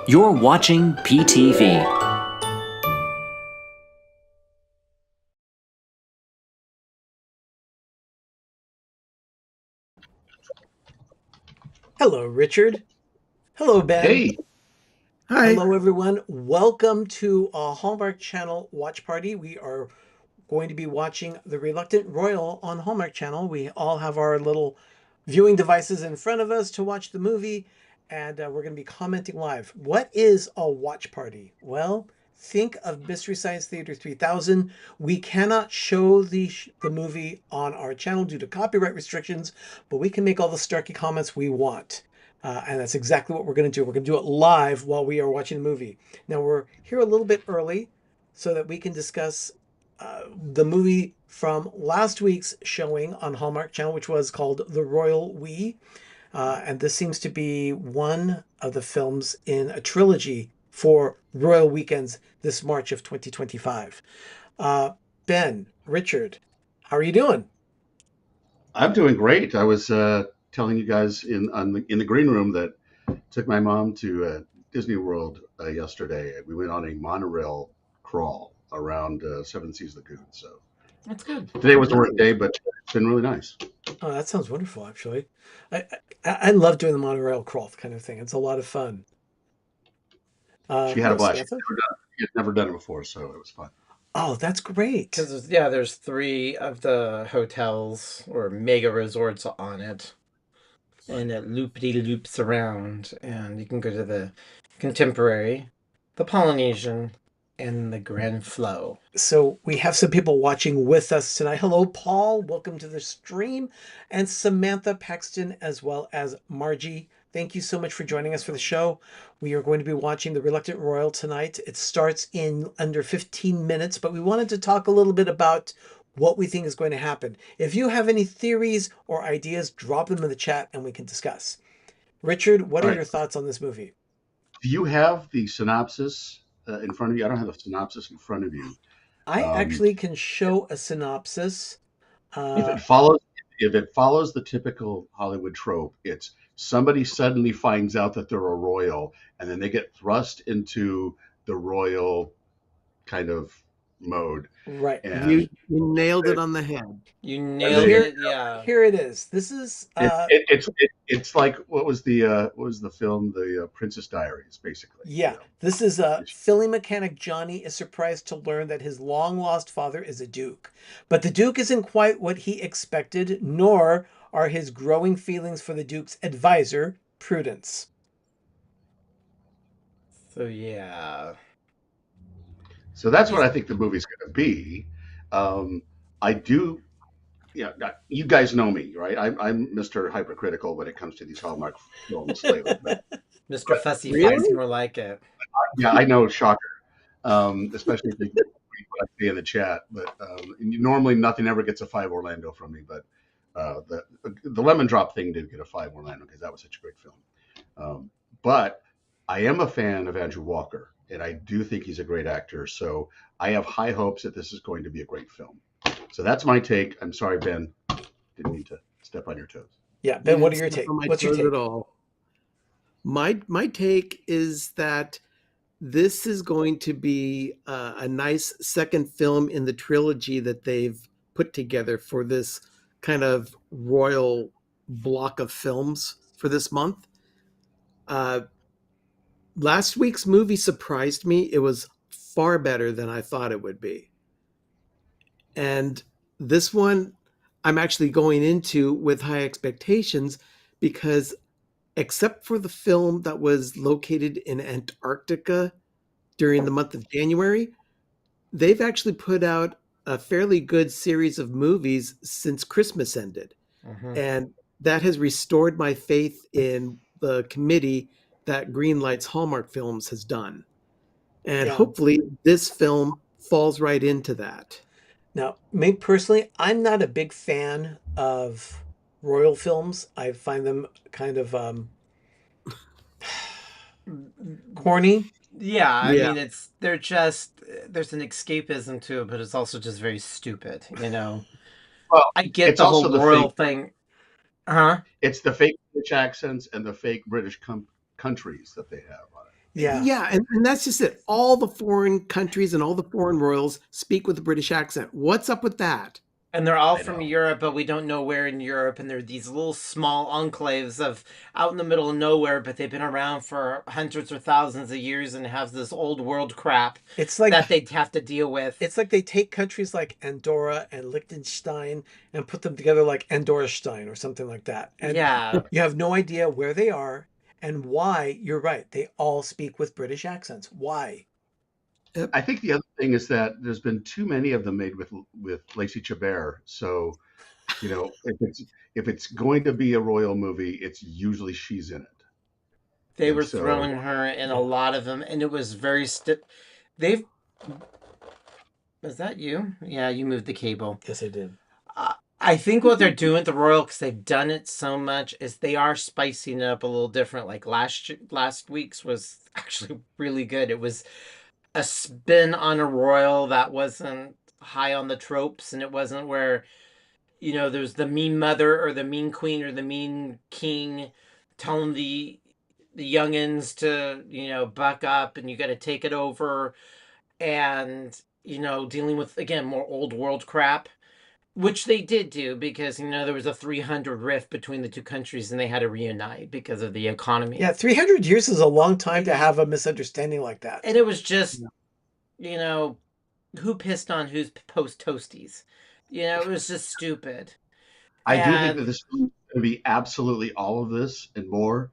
You're watching PTV. Hello, Richard. Hello, Ben. Hey, Hi. Hello, everyone. Welcome to a Hallmark Channel watch party. We are going to be watching The Reluctant Royal on Hallmark Channel. We all have our little viewing devices in front of us to watch the movie, and we're going to be commenting live. What is a watch party? Well, think of Mystery Science Theater 3000. We cannot show the movie on our channel due to copyright restrictions, but we can make all the snarky comments we want. And that's exactly what we're going to do. We're going to do it live while we are watching the movie. Now, we're here a little bit early so that we can discuss the movie from last week's showing on Hallmark Channel, which was called The Royal We. And this seems to be one of the films in a trilogy for Royal Weekends this March of 2025. Ben, Richard, how are you doing? I'm doing great. I was telling you guys in the green room that took my mom to Disney World yesterday. We went on a monorail crawl around Seven Seas Lagoon. So That's good. today was a work day, but it's been really nice. Oh, that sounds wonderful, actually. I love doing the monorail crawl kind of thing. It's a lot of fun. She had a Hello, blast. Samantha. She had never done it before, so it was fun. Oh, that's great. Because there's three of the hotels or mega resorts on it, and it loopity loops around, and you can go to the Contemporary, the Polynesian, and the Grand Flow. So we have some people watching with us tonight. Hello, Paul. Welcome to the stream. And Samantha Paxton, as well as Margie. Thank you so much for joining us for the show. We are going to be watching The Reluctant Royal tonight. It starts in under 15 minutes, but we wanted to talk a little bit about what we think is going to happen. If you have any theories or ideas, drop them in the chat and we can discuss. Richard, what All are right. your thoughts on this movie? Do you have the synopsis in front of you? I don't have the synopsis in front of you. I Um, actually can show a synopsis. if Uh, it follows if it follows the typical Hollywood trope, it's somebody suddenly finds out that they're a royal, and then they get thrust into the royal kind of mode, right. and You nailed it on the head. You and nailed they Here, it, yeah. here it is. This is it's like what was the film, the Princess Diaries, basically. yeah. This is Philly mechanic Johnny is surprised to learn that his long lost father is a duke, but the duke isn't quite what he expected, nor are his growing feelings for the duke's advisor, Prudence. So yeah. So that's what He's I think the movie's going to be. I do. Yeah, you guys know me, right? I'm Mr. Hypercritical when it comes to these Hallmark films lately. Mr. Fussy Face, Really? more like it. Yeah, I know, shocker. Especially if you read what I say in the chat. But normally nothing ever gets a 5 Orlando from me. But the lemon drop thing did get a 5 Orlando because that was such a great film. But I am a fan of Andrew Walker, and I do think he's a great actor. So I have high hopes that this is going to be a great film. So that's my take. I'm sorry, Ben. Didn't mean to step on your toes. Yeah, You Ben, what are didn't your step take? on my What's your toes take? at all. My take is that this is going to be a nice second film in the trilogy that they've put together for this kind of royal block of films for this month. Uh, Last week's movie surprised me. It was far better than I thought it would be. And this one, I'm actually going into with high expectations because, except for the film that was located in Antarctica during the month of January, they've actually put out a fairly good series of movies since Christmas ended. Mhm. And that has restored my faith in the committee that Greenlight's Hallmark Films has done. And Yeah. hopefully this film falls right into that. Now, me personally, I'm not a big fan of royal films. I find them kind of corny. Yeah, I Yeah. mean they're just there's an escapism to it, but it's also just very stupid, you know. Well, I get it's the also whole the royal fake. thing. Huh? It's the fake British accents and the fake British countries that they have on it. Yeah. Yeah, and that's just it. All the foreign countries and all the foreign royals speak with a British accent. What's up with that? And they're all I from know. Europe, but we don't know where in Europe. And they're these little small enclaves of out in the middle of nowhere, but they've been around for hundreds or thousands of years and have this old world crap It's like that they have to deal with. it's like they take countries like Andorra and Liechtenstein and put them together like Andorrastein or something like that. And Yeah, you have no idea where they are and why. You're right. They all speak with British accents. Why? I think the other thing is that there's been too many of them made with Lacey Chabert. So, if it's going to be a royal movie, it's usually she's in it. they And were so throwing her in Yeah. a lot of them, and it was very stiff. They've. Was that you? Yeah, you moved the cable. Yes, I did. I think what they're doing with the Royal, because they've done it so much, is they are spicing it up a little different. Like last week's was actually really good. It was a spin on a Royal that wasn't high on the tropes, and it wasn't where there's the mean mother or the mean queen or the mean king telling the youngins to buck up and you got to take it over, and dealing with again more old world crap, which they did do because there was a 300 rift between the two countries and they had to reunite because of the economy. Yeah, 300 years is a long time to have a misunderstanding like that. And it was just who pissed on whose post toasties. It was just stupid. I do think that And this is going to be absolutely all of this and more,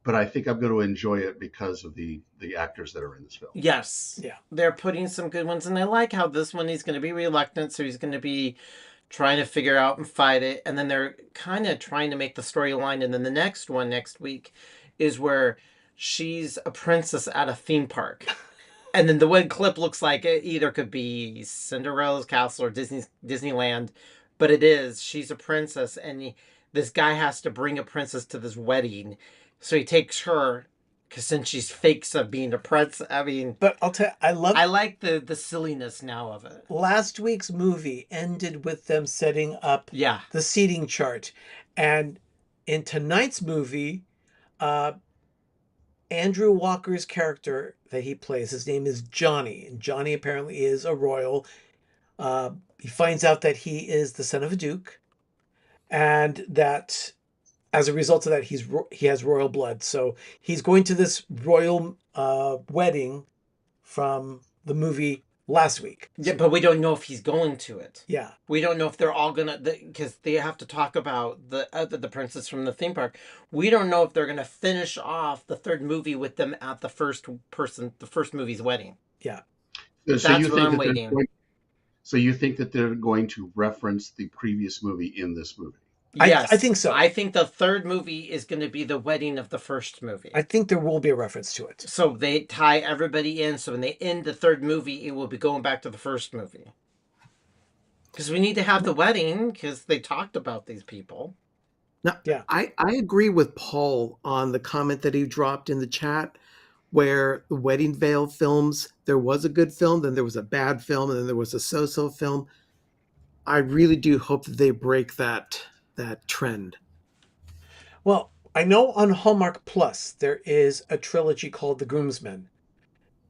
but I think I'm going to enjoy it because of the actors that are in this film. yes, Yeah. they're putting some good ones, and I like how this one he's going to be reluctant, so he's going to be trying to figure out and fight it, and then they're kind of trying to make the storyline, and then the next one next week is where she's a princess at a theme park. And then the one clip looks like it either could be Cinderella's castle or Disneyland, but it is. She's a princess, and this guy has to bring a princess to this wedding, so he takes her because since she's fakes of being a princess. I mean, But I'll tell you, I like the silliness now of it. last week's movie ended with them setting up Yeah, the seating chart. And in tonight's movie, Andrew Walker's character that he plays, his name is Johnny. And Johnny apparently is a royal. He finds out that he is the son of a duke and that as a result of that, he has royal blood. So he's going to this royal wedding from the movie last week. yeah, but we don't know if he's going to it. Yeah. We don't know if they're all gonna, because they have to talk about the princess from the theme park. We don't know if they're gonna finish off the third movie with them at the first movie's wedding. Yeah. So That's you what think I'm that waiting. so you think that they're going to reference the previous movie in this movie? Yes, I think so. I think the third movie is going to be the wedding of the first movie. I think there will be a reference to it. So they tie everybody in. So when they end the third movie, it will be going back to the first movie. Because we need to have the wedding because they talked about these people. Now, Yeah. I agree with Paul on the comment that he dropped in the chat where the Wedding Veil films, there was a good film, then there was a bad film, and then there was a so-so film. I really do hope that they break that trend. Well, I know on Hallmark Plus there is a trilogy called The Groomsmen.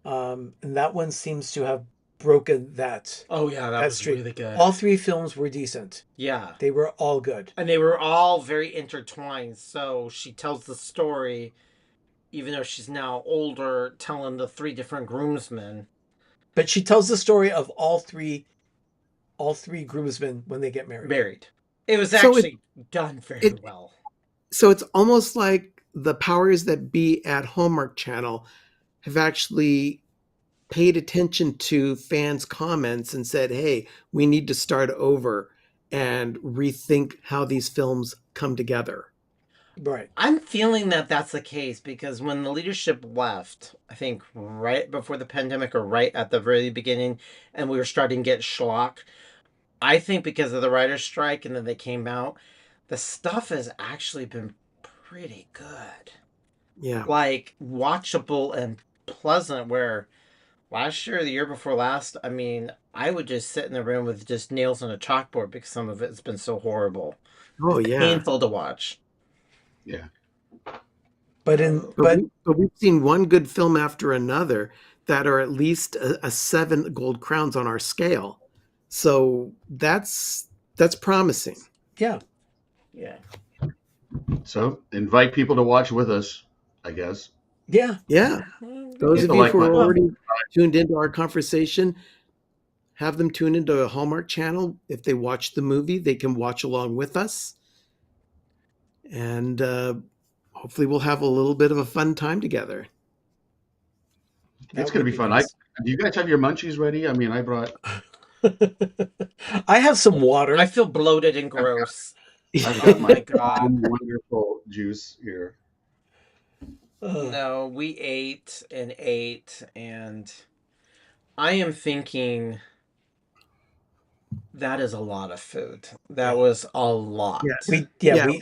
And that one seems to have broken that. Oh yeah, that was streak. really good. All three films were decent. Yeah. They were all good. And they were all very intertwined. So she tells the story, even though she's now older, telling the three different groomsmen. But she tells the story of all three groomsmen when they get married. It was So actually done very well. So it's almost like the powers that be at Hallmark Channel have actually paid attention to fans' comments and said, hey, we need to start over and rethink how these films come together. Right. I'm feeling that that's the case because when the leadership left, I think right before the pandemic or right at the very beginning, and we were starting to get schlock, I think because of the writer's strike and then they came out, the stuff has actually been pretty good. Yeah. Like watchable and pleasant, where last year or the year before last, I mean, I would just sit in the room with just nails on a chalkboard because some of it's been so horrible. Oh, yeah. Painful to watch. Yeah. But But we've seen one good film after another that are at least a 7 gold crowns on our scale. So that's promising. yeah, Yeah. So invite people to watch with us, I guess. yeah. Yeah. Those Hit of the you like who are button. already tuned into our conversation, have them tune into a Hallmark channel. If they watch the movie, they can watch along with us. And hopefully we'll have a little bit of a fun time together. It's going to be fun. Nice. Do you guys have your munchies ready? I mean, I brought. I have some water. I feel bloated and gross. I've Oh got my my God. wonderful juice here. No, we ate, and I am thinking that is a lot of food. That was a lot. Yes. We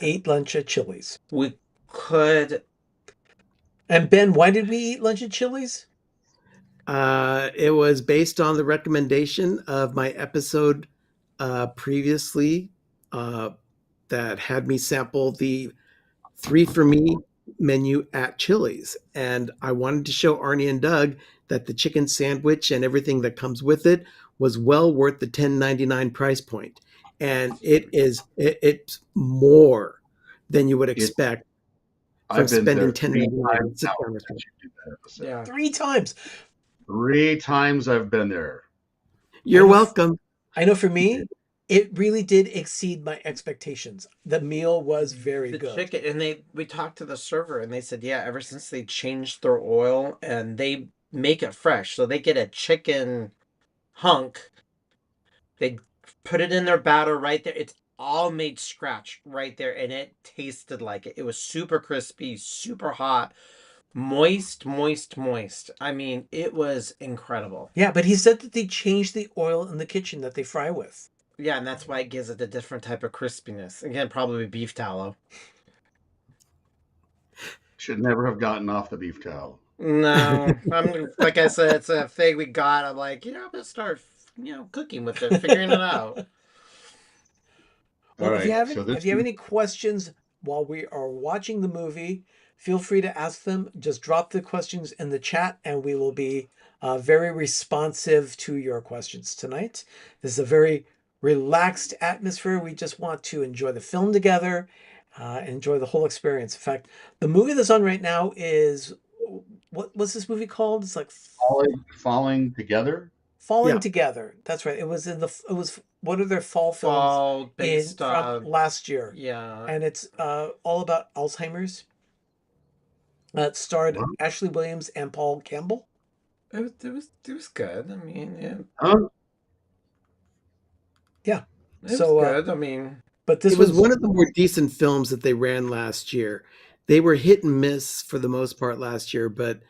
ate lunch at Chili's. We could. And Ben, why did we eat lunch at Chili's? It was based on the recommendation of my episode previously that had me sample the 3 for Me menu at Chili's. And I wanted to show Arnie and Doug that the chicken sandwich and everything that comes with it was well worth the $10.99 price point. And it's more than you would expect from I've been spending there three $10.99 times at sit now down since restaurant. you did that episode. Yeah. 3 times. 3 times I've been there. You're welcome. I know for me, it really did exceed my expectations. The meal was very good. Chicken, and we talked to the server, and they said, yeah, ever since they changed their oil and they make it fresh, so they get a chicken hunk, they put it in their batter right there. It's all made scratch right there, and it tasted like it. It was super crispy, super hot, moist. I mean, it was incredible. Yeah, but he said that they changed the oil in the kitchen that they fry with. Yeah, and that's why it gives it a different type of crispiness. Again, probably beef tallow. Should never have gotten off the beef towel. No, I'm like I said, it's a thing we got. I'm like, I'm gonna start, cooking with it, figuring it out. Well, All if you right, have any questions while we are watching the movie, feel free to ask them. Just drop the questions in the chat, and we will be very responsive to your questions tonight. This is a very relaxed atmosphere. We just want to enjoy the film together, enjoy the whole experience. In fact, the movie that's on right now is what's this movie called? It's like falling together. Falling Yeah. Together. That's right. It was one of their fall films Fall based from last year. Yeah. And it's all about Alzheimer's. It starred Wow. Ashley Williams and Paul Campbell. It was good. I mean, yeah. Huh? Yeah. It was So, good. I mean, But this It was one of the more decent films that they ran last year. They were hit and miss for the most part last year, but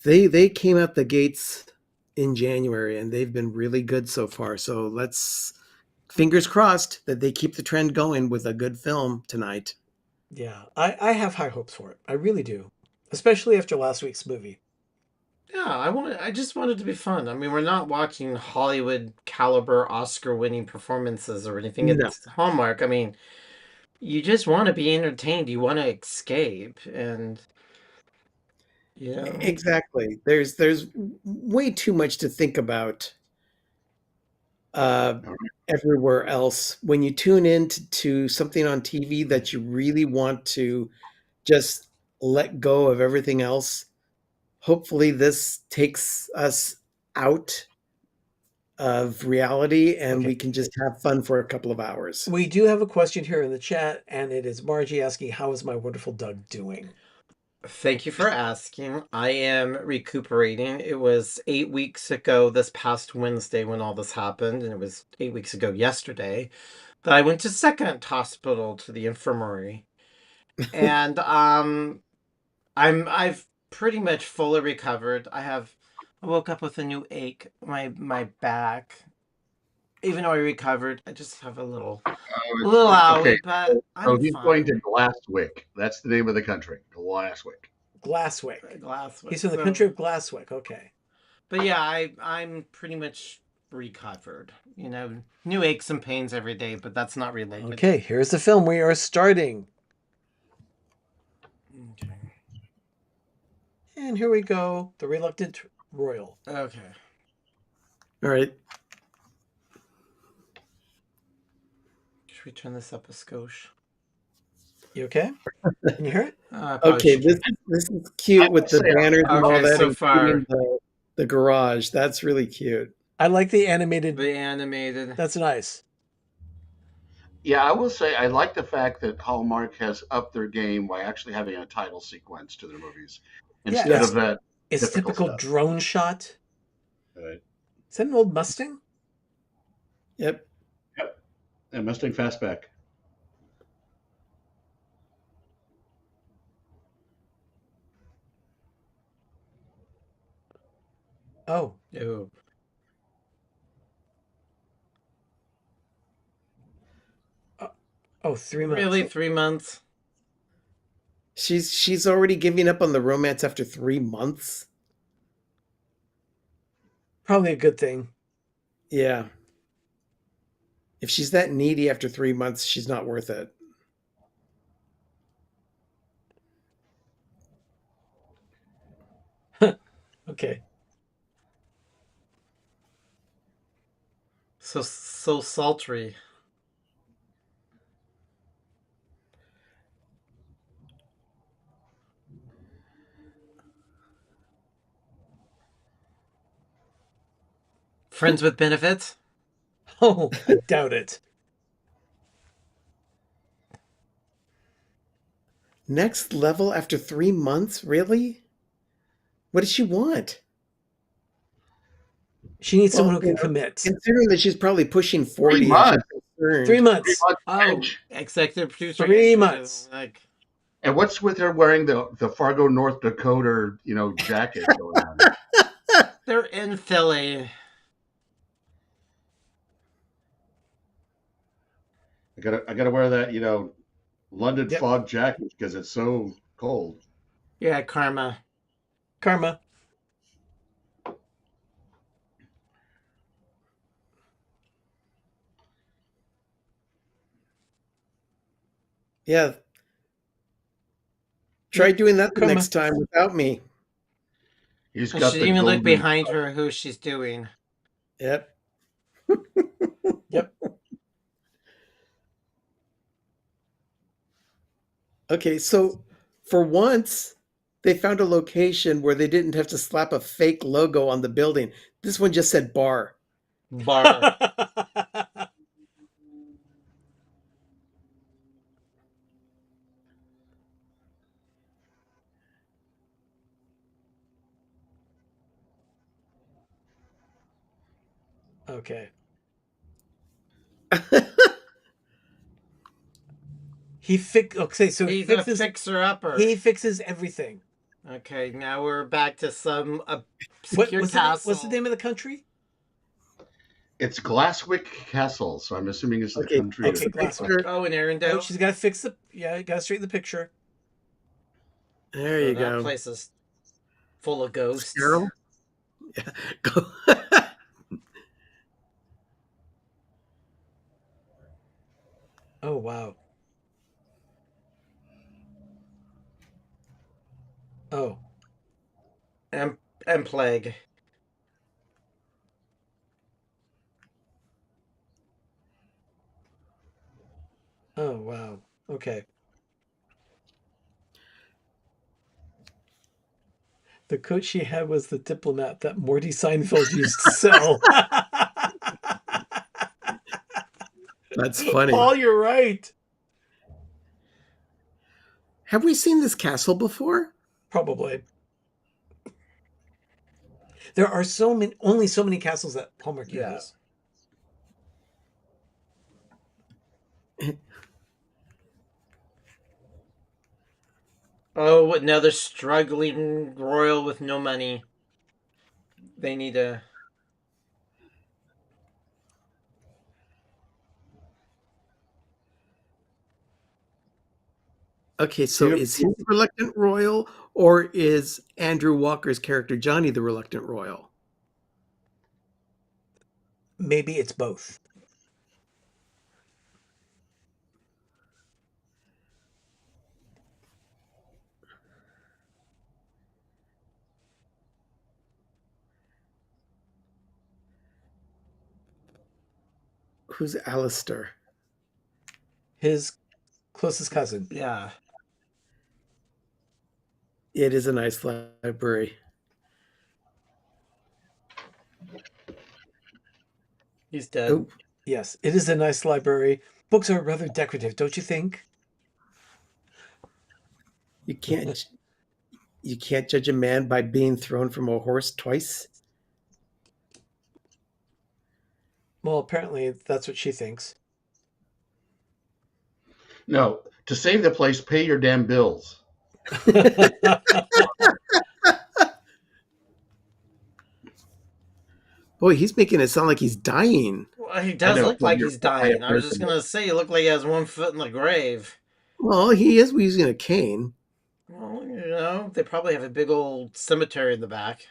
they came out the gates in January and they've been really good so far. So let's fingers crossed that they keep the trend going with a good film tonight. Yeah, I have high hopes for it. I really do, especially after last week's movie. yeah, I just want it to be fun. I mean, we're not watching Hollywood caliber Oscar winning performances or anything. No. It's Hallmark. I mean, you just want to be entertained. You want to escape, and Exactly. There's way too much to think about everywhere else. When you tune in to something on TV that you really want to just let go of everything else, hopefully this takes us out of reality and we can just have fun for a couple of hours. We do have a question here in the chat, and it is Margie asking, how is my wonderful Doug doing? Thank you for asking. I am recuperating. It was 8 weeks ago this past Wednesday when all this happened, and it was 8 weeks ago yesterday that I went to Second Hospital to the infirmary. And I've pretty much fully recovered. I woke up with a new ache, my back. Even though I recovered, I just have a little owie, Okay. but So I'm he's fine. going to Glasswick. That's the name of the country. Glasswick. Glasswick. Glasswick. He's from the country of Glasswick. Okay. But yeah, I'm pretty much recovered. New aches and pains every day, but that's not related. Okay, here's the film. We are starting. Okay. And here we go. The Reluctant Royal. Okay. All right. Should we turn this up a skosh? You okay? Can you hear it? Okay, this is cute with the say, banners and all okay, that, so far. including the garage. That's really cute. I like the animated. The animated. That's nice. Yeah, I will say I like the fact that Hallmark has upped their game by actually having a title sequence to their movies instead of that. It's typical stuff. drone shot. Right. Is that an old Mustang? Yep. And Mustang Fastback. Oh. Oh. Oh, 3 months. Really, 3 months? She's already giving up on the romance after 3 months. Probably a good thing. Yeah. If she's that needy after 3 months, she's not worth it. Okay. So sultry. Friends with benefits? Oh, I doubt it. Next level after 3 months? Really? What does she want? She needs someone who you can know, commit. Considering that she's probably pushing 40. 3 months. 3 months. 3 months. Oh, Edge. executive producer. 3 months. Like, And what's with her wearing the Fargo, North Dakota, jacket going on? they're in Philly. I gotta wear that, London Yep. fog jacket because it's so cold. Yeah, karma. Karma. Yeah. Try doing that the Karma. next time without me. He's And got she the didn't even look golden. behind her who she's doing. Yep. Yep. Okay, so for once, they found a location where they didn't have to slap a fake logo on the building. This one just said bar. Bar. Okay. Okay, so He's fixes, a fixer-upper. he fixes everything. Okay, now we're back to some secure What's castle. the name of the country? It's Glasswick Castle, so I'm assuming it's the Okay, country. okay, of- Glasswick. Oh, in Arendelle. Oh, she's got to fix you got to straighten the picture. There Oh, you that go. place is full of ghosts. Carol? Yeah. Go. Oh, wow. Oh. And plague. Oh, wow. Okay. The coat she had was the diplomat that Morty Seinfeld used to sell. That's funny. Paul, you're right. Have we seen this castle before? Probably. There are only so many castles that Hallmark Yeah. uses. Oh, another struggling royal with no money. They need a... Okay, so is he the reluctant royal, or is Andrew Walker's character Johnny the reluctant royal? Maybe it's both. Who's Alistair? His closest cousin. Yeah. It is a nice library. He's dead. Oh, Yes, it is a nice library. Books are rather decorative, don't you think? you can't judge a man by being thrown from a horse twice. Well, apparently that's what she thinks. No, to save the place, pay your damn bills. Boy, he's making it sound like he's dying. Well, he does know, look but like you're he's probably a dying. I was just person. gonna say, he looked like he has one foot in the grave. Well, he is using a cane. Well, they probably have a big old cemetery in the back.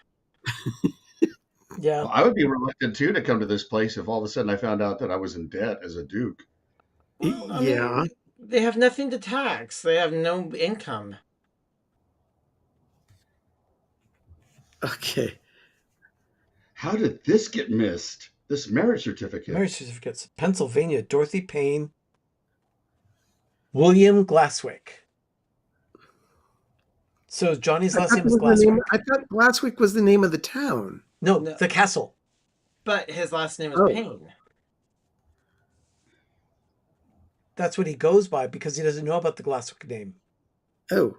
Yeah. Well, I would be reluctant too to come to this place if all of a sudden I found out that I was in debt as a duke. Well, I Yeah. mean, they have nothing to tax. They have no income. Okay. How did this get missed? This marriage certificate. Marriage certificates. Pennsylvania, Dorothy Payne, William Glasswick. So Johnny's last name is Glasswick. I thought Glasswick was the name of the town. No, No. the castle. But his last name is Oh. Payne. That's what he goes by because he doesn't know about the Glasswick name. Oh.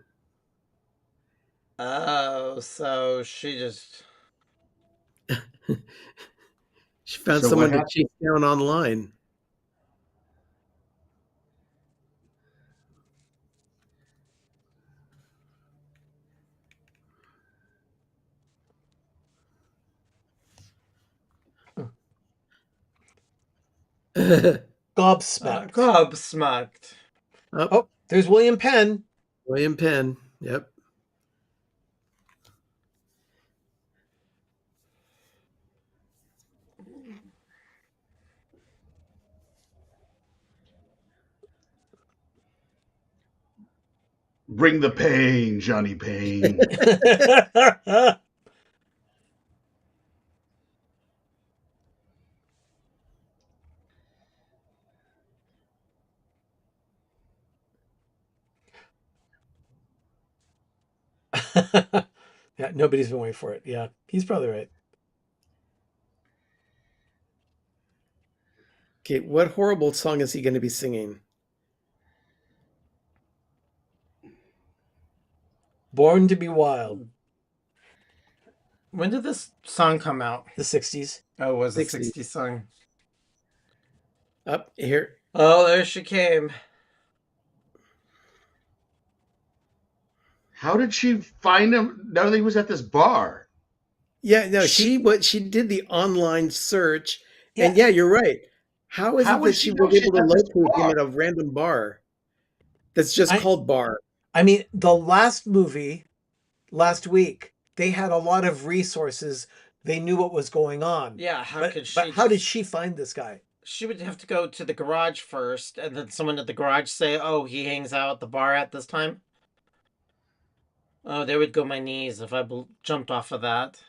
Oh, so she just... She found So what someone to happened? chase down online. Gobsmacked. Gobsmacked. Oh, there's William Penn. William Penn. Yep. Bring the pain, Johnny Payne. Yeah, nobody's been waiting for it. Yeah, he's probably right. Okay, what horrible song is he going to be singing? Born to be Wild, When did this song come out? the 60s. Oh, it was a 60s. 60s song. Up here. Oh, there she came. How did she find him now that he was at this bar? Yeah, no, she did the online search, and Yeah. yeah, you're right. How is How it would that she she know was able to she's at this locate him bar? at a random bar that's just called bar? I mean, the last movie, last week, they had a lot of resources. They knew what was going on. Yeah, how But, could she? but how did she find this guy? She would have to go to the garage first, and then someone at the garage say, "Oh, he hangs out at the bar at this time." Oh, there would go my knees if I jumped off of that.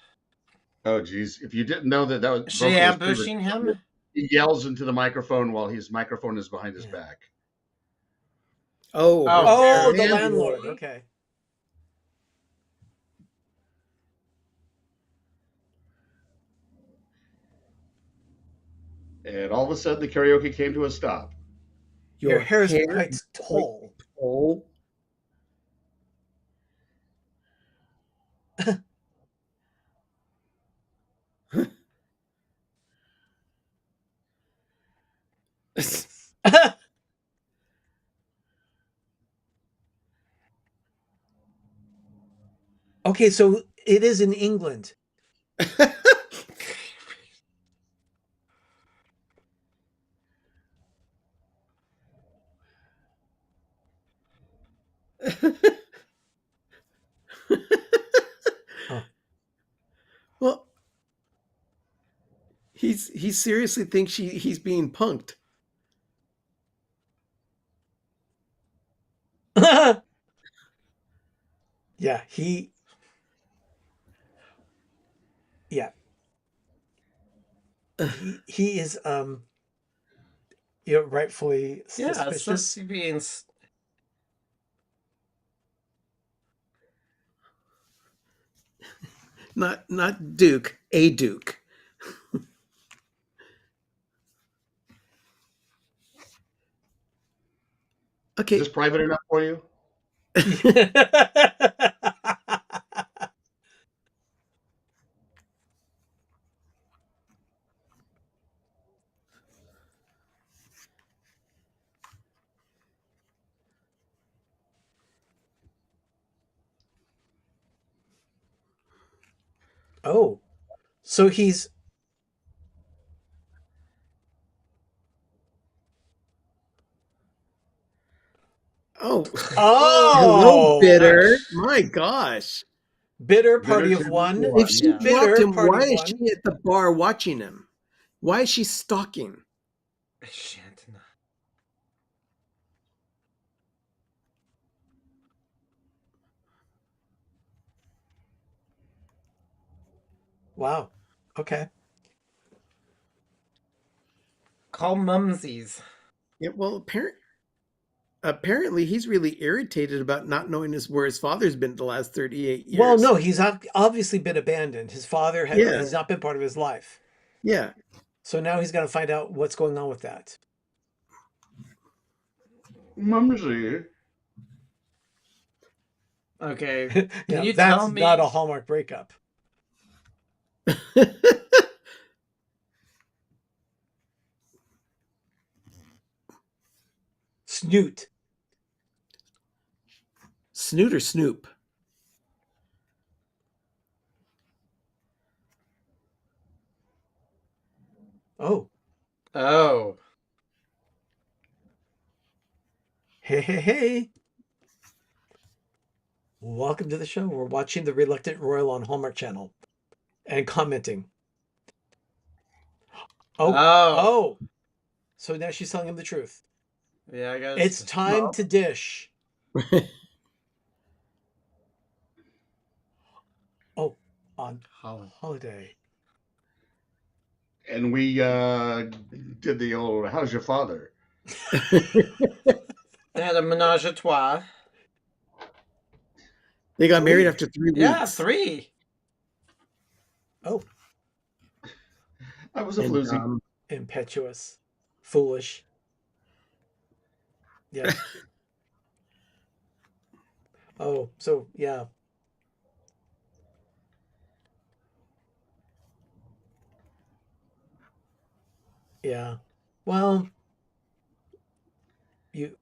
Oh, geez. If you didn't know that was Is she broken his ambushing him? he yells into the microphone while his microphone is behind his Yeah. back. Oh, Oh, the landlord. landlord. Okay. And all of a sudden, the karaoke came to a stop. Your hair is quite tall. tall. Okay, so it is in England. Oh. Well, he seriously thinks he's being punked. Yeah, yeah. He is rightfully Yeah, suspicious. so being Not Duke, a Duke. Is Okay. this private enough for you? Oh, so he's Oh, hello, oh bitter. My gosh. bitter party Bitter of 10 one. If she Yeah. blocked Bitter him, party why of is she one. at the bar watching him? Why is she stalking? Shantina. Wow. Okay. Call mumsies. Yeah, well, apparently he's really irritated about not knowing where his father's been the last 38 years. Well, no, he's obviously been abandoned. His father Yeah. he's not been part of his life. Yeah. So now he's got to find out what's going on with that. Mumsy. Okay. Yeah, Can you that's tell me? not a Hallmark breakup. Snoot. Snoot or Snoop? Oh. Oh. Hey. Welcome to the show. We're watching The Reluctant Royal on Hallmark Channel and commenting. Oh. So now she's telling him the truth. Yeah, I guess. It's time to dish. Oh, on holiday. And we did the old, how's your father? They had a menage a trois. They got married after 3 weeks. Yeah, 3. Oh. I was a floozy. Impetuous. Foolish. Yeah. Oh, so yeah. Yeah. Well, you.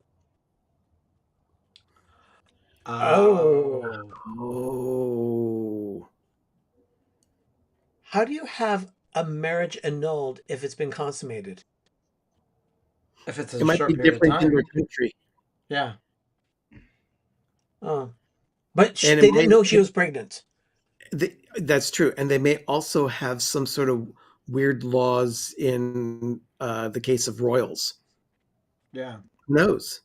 Oh. Oh. How do you have a marriage annulled if it's been consummated? If it's It a might short be period of different in time. your country. Yeah. Oh. But And they didn't know she was pregnant. That's true. And they may also have some sort of weird laws in the case of royals. Yeah. Who knows?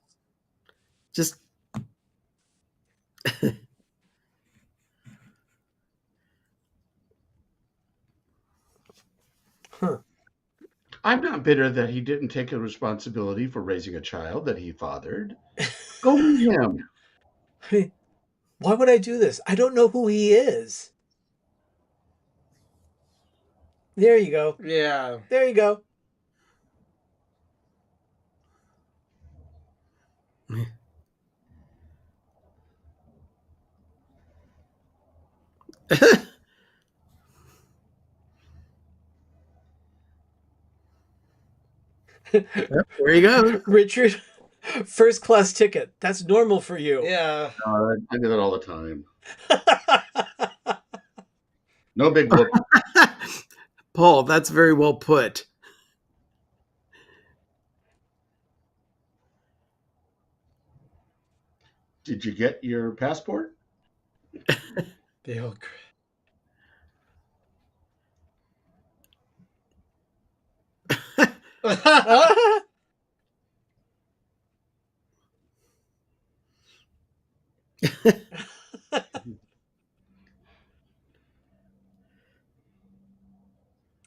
Just Huh. I'm not bitter that he didn't take a responsibility for raising a child that he fathered. Go meet him. I mean, why would I do this? I don't know who he is. There you go. Yeah. There you go. there you go. Richard, first class ticket. That's normal for you. Yeah. I do that all the time. No big whoop. Paul, that's very well put. Did you get your passport? The old.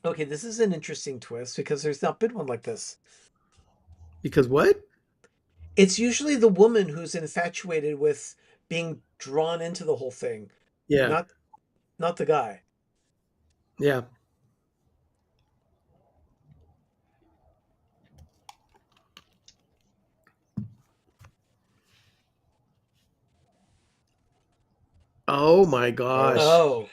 Okay, this is an interesting twist because there's not been one like this. Because what? It's usually the woman who's infatuated with being drawn into the whole thing, Yeah. not the guy. Yeah. Oh my gosh. Oh,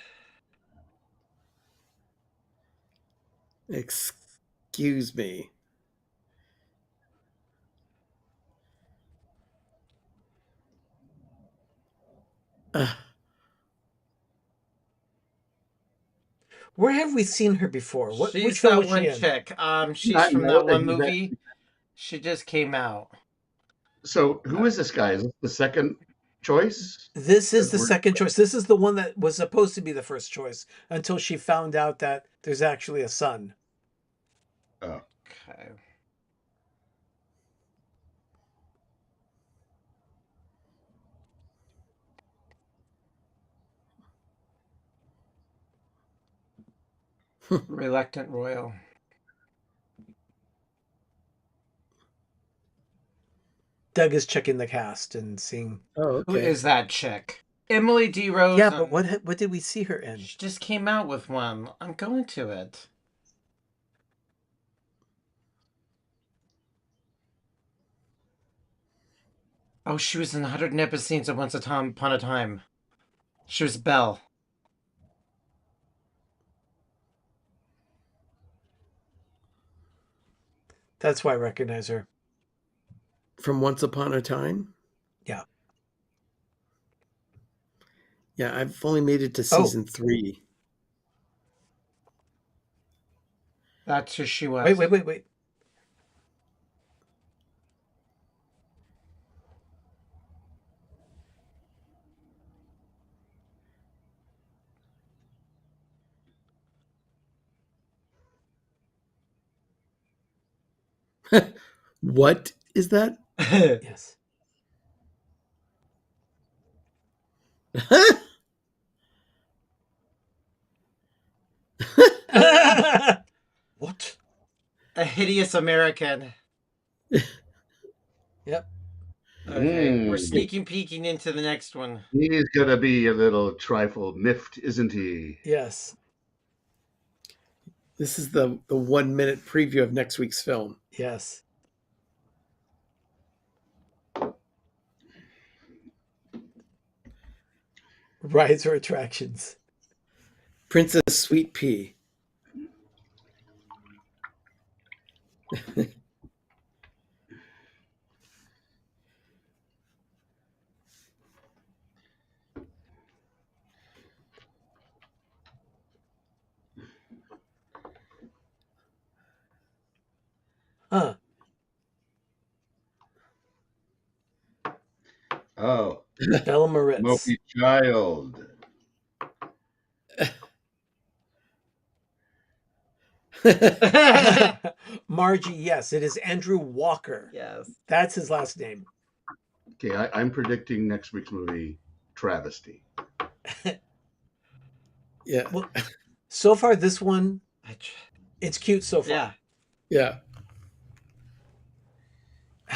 Excuse me. Uh, where have we seen her before? Which She's film that was she one in? chick. She's I from know that that one he's that. movie. She just came out. So who is this guy? Is this the second choice? This is the We're- second choice. This is the one that was supposed to be the first choice until she found out that there's actually a son. Oh, Okay. Reluctant Royal. Doug is checking the cast and seeing. oh, Who okay. is that chick? Emily D. Rose. Yeah, but what did we see her in? She just came out with one. I'm going to it. Oh, she was in 100 episodes of Once Upon a Time. She was Belle. That's why I recognize her. From Once Upon a Time? Yeah. Yeah, I've only made it to Oh. season 3. That's who she was. Wait. What is that? Yes. What? A hideous American. Yep. Okay, we're Mm. sneaking peeking into the next one. He's gonna be a little trifle miffed, isn't he? Yes. This is the 1-minute preview of next week's film. Yes. Rides or attractions. Princess Sweet Pea. Huh. Oh, Bella Moritz. Smoky Child. Margie, yes, it is Andrew Walker. Yes. That's his last name. Okay, I'm predicting next week's movie, Travesty. Yeah. Well, so far, this one, it's cute so Yeah. Yeah.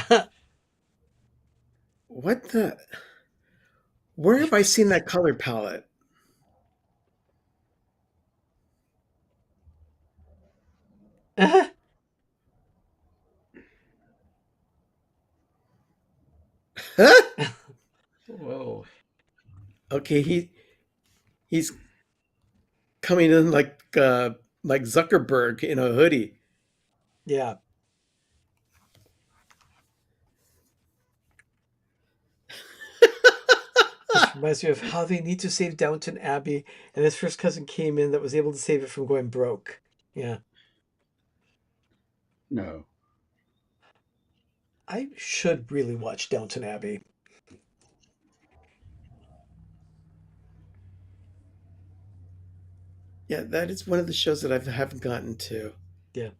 far. What the? Where have I seen that color palette? Whoa. Okay, he's coming in like Zuckerberg in a hoodie. Yeah. This reminds me of how they need to save Downton Abbey, and his first cousin came in that was able to save it from going broke. Yeah. No. I should really watch Downton Abbey. Yeah, that is one of the shows that I haven't gotten to. Yeah.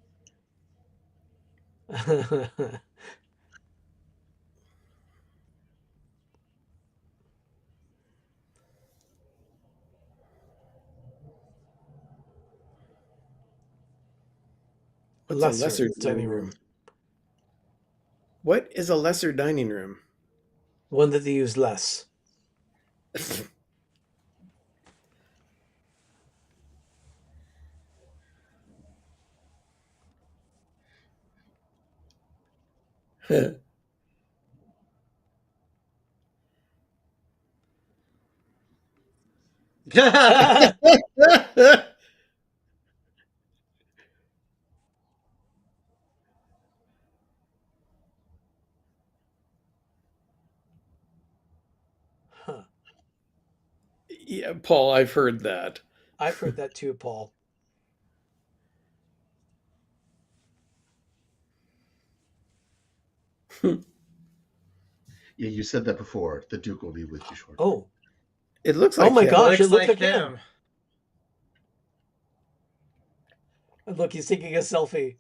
What's a lesser dining room. What is a lesser dining room? One that they use less. Huh. Yeah, Paul, I've heard that. I've heard that too, Paul. Yeah, you said that before. The Duke will be with you shortly. Oh. It looks like Oh my him. gosh, it looks like like him. Look, he's taking a selfie.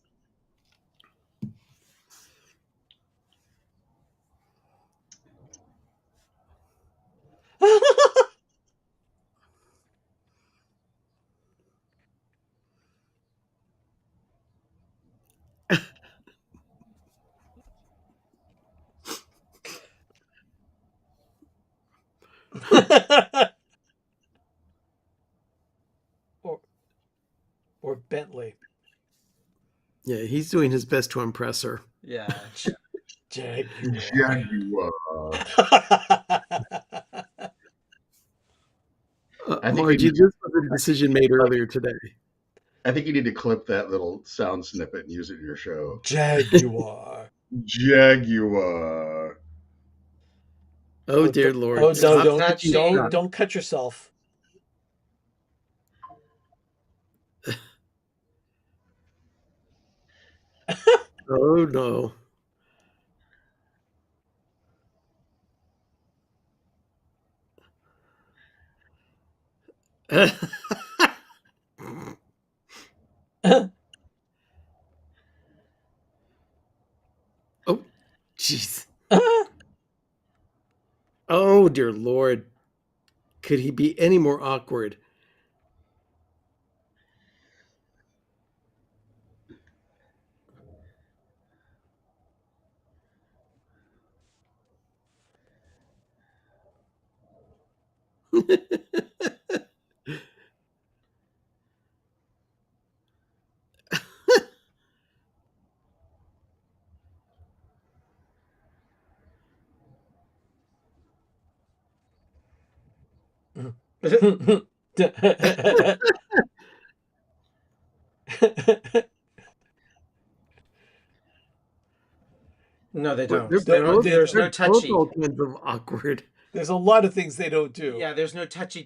or Bentley. Yeah, he's doing his best to impress her. Yeah. Jaguar. I think Margie, you- this was a decision made earlier today. I think you need to clip that little sound snippet and use it in your show. Jaguar. Jaguar. Oh, dear Lord. Oh no, Stop don't touching don't stuff. don't cut yourself. Oh, no. Oh, jeez. Oh, dear Lord. Could he be any more awkward? No, they don't. They're both, There's no they're both touchy. all kinds of awkward. There's a lot of things they don't do. Yeah, there's no touchy.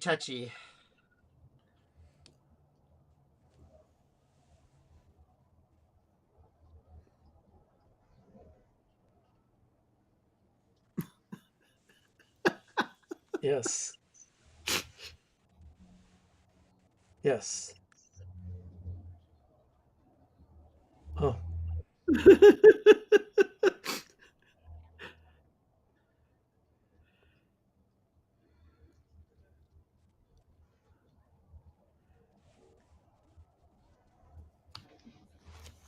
Yes. Yes. Oh.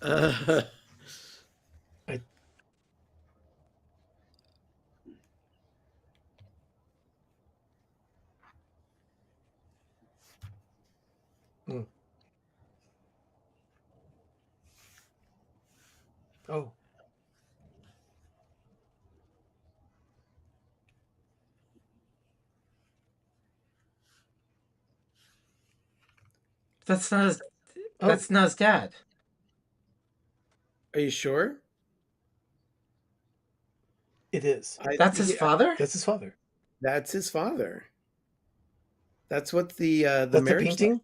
I mm. Oh. That's not his. Oh. That's not his dad. Are you sure? It is. That's his father. That's his father. That's his father. That's what the That's the marriage painting.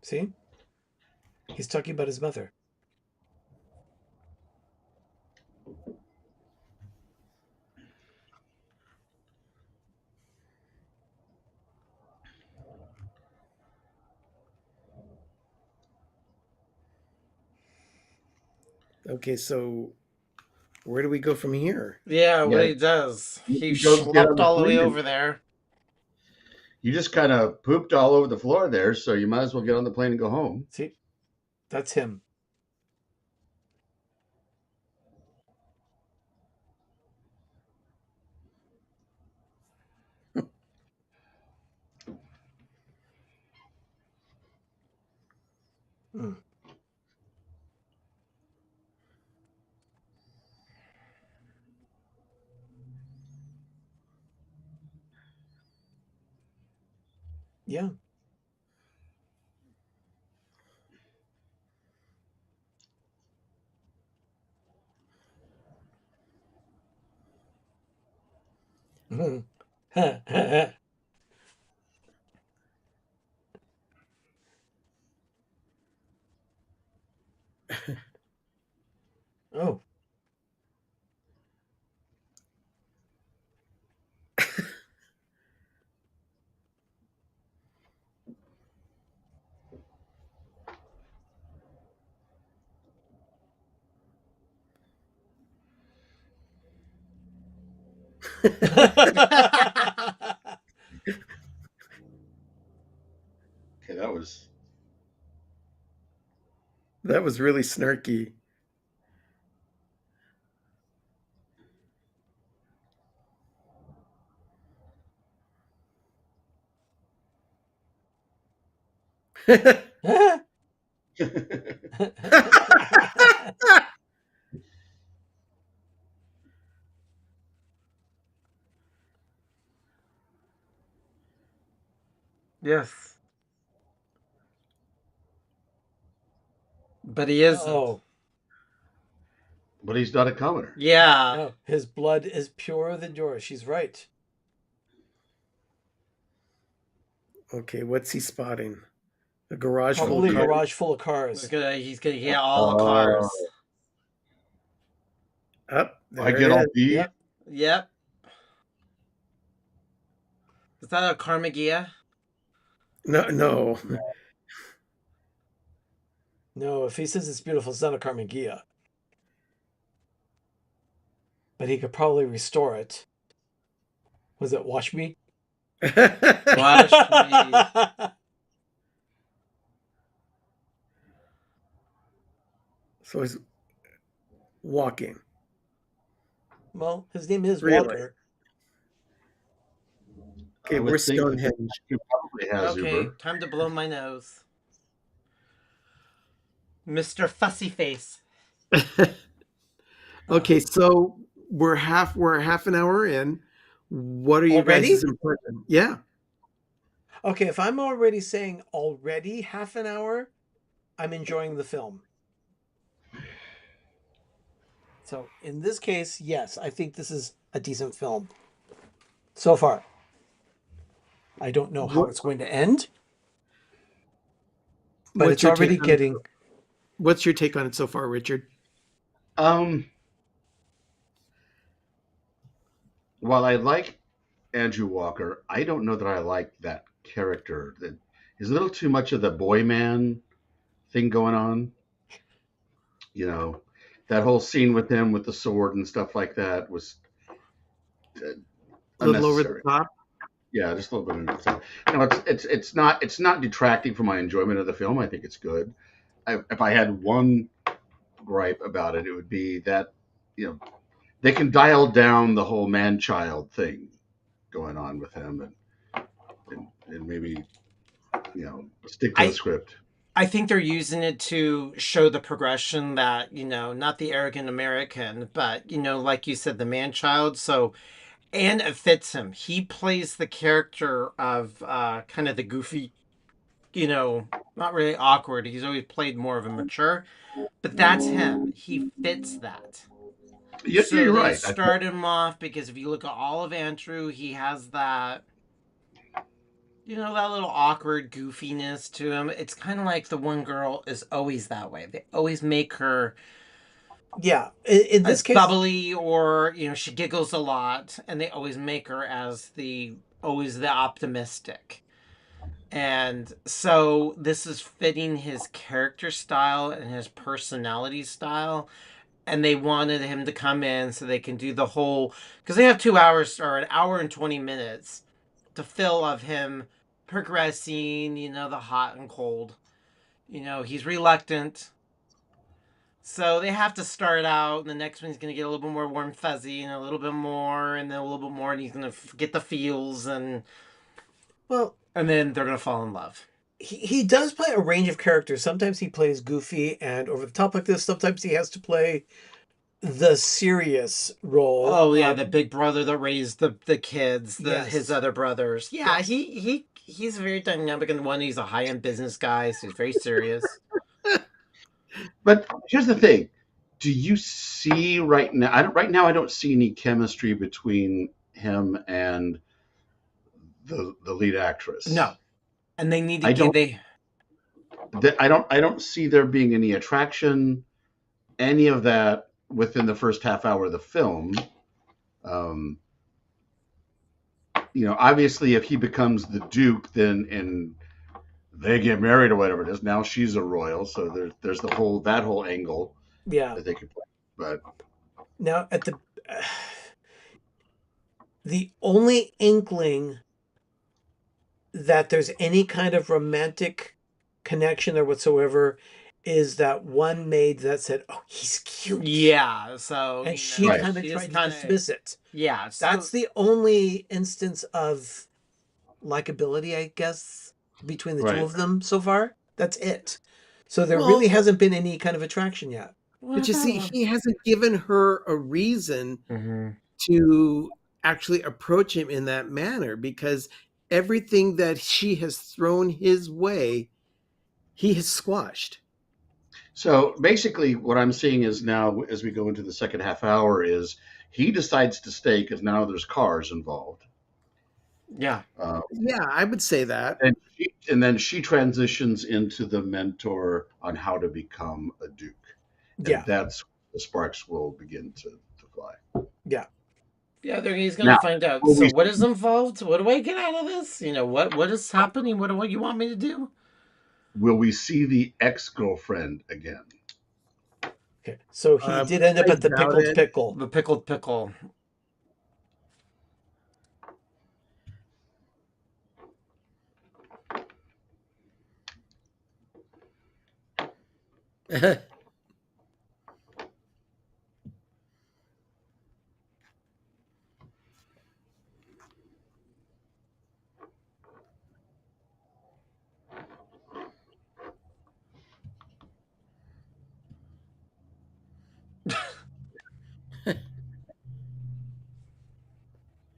See? He's talking about his mother. Okay, so where do we go from here? Yeah, what Yeah. he does. He You go get on schlepped the all the way plane. over there. You just kind of pooped all over the floor there, so you might as well get on the plane and go home. See? That's him. Yeah. Mhm. Oh. Okay, that was. That was really snarky. Yes. But he isn't. Oh. But he's not a commoner. Yeah. No, his blood is purer than yours. She's right. Okay, what's he spotting? A garage full Probably of a cars. garage full of cars. He's gonna get all the cars. Up I there get it all is. B. Yep. Yep. Is that a Carmagia? No, no. No, if he says it's beautiful, it's not a Carmagia. But he could probably restore it. Was it Wash Me? Wash me. So he's walking. Well, his name is Really? Walker. Okay, I would we're think that Stonehenge. he probably has Okay, Uber. time to blow my nose. Mr. Fussy Face. Okay, so we're half an hour in. What are you Already? guys' impression? Yeah. Okay, if I'm already saying already half an hour, I'm enjoying the film. So in this case, yes, I think this is a decent film. So far. I don't know how What- it's going to end, but What's it's your already take on it? getting. What's your take on it so far, Richard? While I like Andrew Walker, I don't know that I like that character. That is a little too much of the boy man thing going on. You know, that whole scene with him with the sword and stuff like that was A little over the unnecessary. top. Yeah, just a little bit unnecessary. You know, it's not detracting from my enjoyment of the film. I think it's good. If I had one gripe about it, it would be that you know they can dial down the whole man child thing going on with him, and maybe stick to the script. I think they're using it to show the progression that, not the arrogant American, but, like you said, the man child. So, and it fits him. He plays the character of kind of the goofy, not really awkward. He's always played more of a mature, but that's him. He fits that. So You're they right. start him off because if you look at all of Andrew, he has that that little awkward goofiness to him. It's kind of like the one girl is always that way. They always make her Yeah, in this as case, bubbly, or she giggles a lot, and they always make her as always the optimistic. And so this is fitting his character style and his personality style. And they wanted him to come in so they can do the whole, because they have 2 hours or an hour and 20 minutes to fill of him progressing, the hot and cold. He's reluctant. So they have to start out, and the next one he's going to get a little bit more warm fuzzy, and a little bit more, and then a little bit more, and he's going to get the feels, and then they're going to fall in love. He does play a range of characters. Sometimes he plays goofy and over the top like this. Sometimes he has to play the serious role. Oh yeah, the big brother that raised the kids, Yes. his other brothers. Yeah, Yes. he's very dynamic, and one he's a high end business guy, so he's very serious. But here's the thing: do you see right now? Right now, I don't see any chemistry between him and the lead actress. No, and they need to I get don't. I don't see there being any attraction, any of that within the first half hour of the film. Um, obviously, if he becomes the Duke, then and they get married or whatever it is, now she's a royal. So there's that whole angle Yeah. that they could play. But Now at the only inkling that there's any kind of romantic connection or whatsoever is that one maid that said, "Oh, he's cute." Yeah, so And she Right. kind of tried to dismiss it. Yeah, so, That's the only instance of likability, I guess, between the two Right. of them so far. That's it. So there Well- really hasn't been any kind of attraction yet. But you see, he hasn't given her a reason Mhm. to actually approach him in that manner, because everything that she has thrown his way, he has squashed. So basically, what I'm seeing is now, as we go into the second half hour, is he decides to stay because now there's cars involved. Yeah. Yeah, I would say that. And then she transitions into the mentor on how to become a duke. And Yeah. that's the sparks will begin to fly. Yeah. Yeah, he's gonna Now, find out. will So we- what is involved? What do I get out of this? What is happening? What you want me to do? Will we see the ex-girlfriend again? Okay. So he did end up I at the doubt pickled it. pickle. The pickled pickle.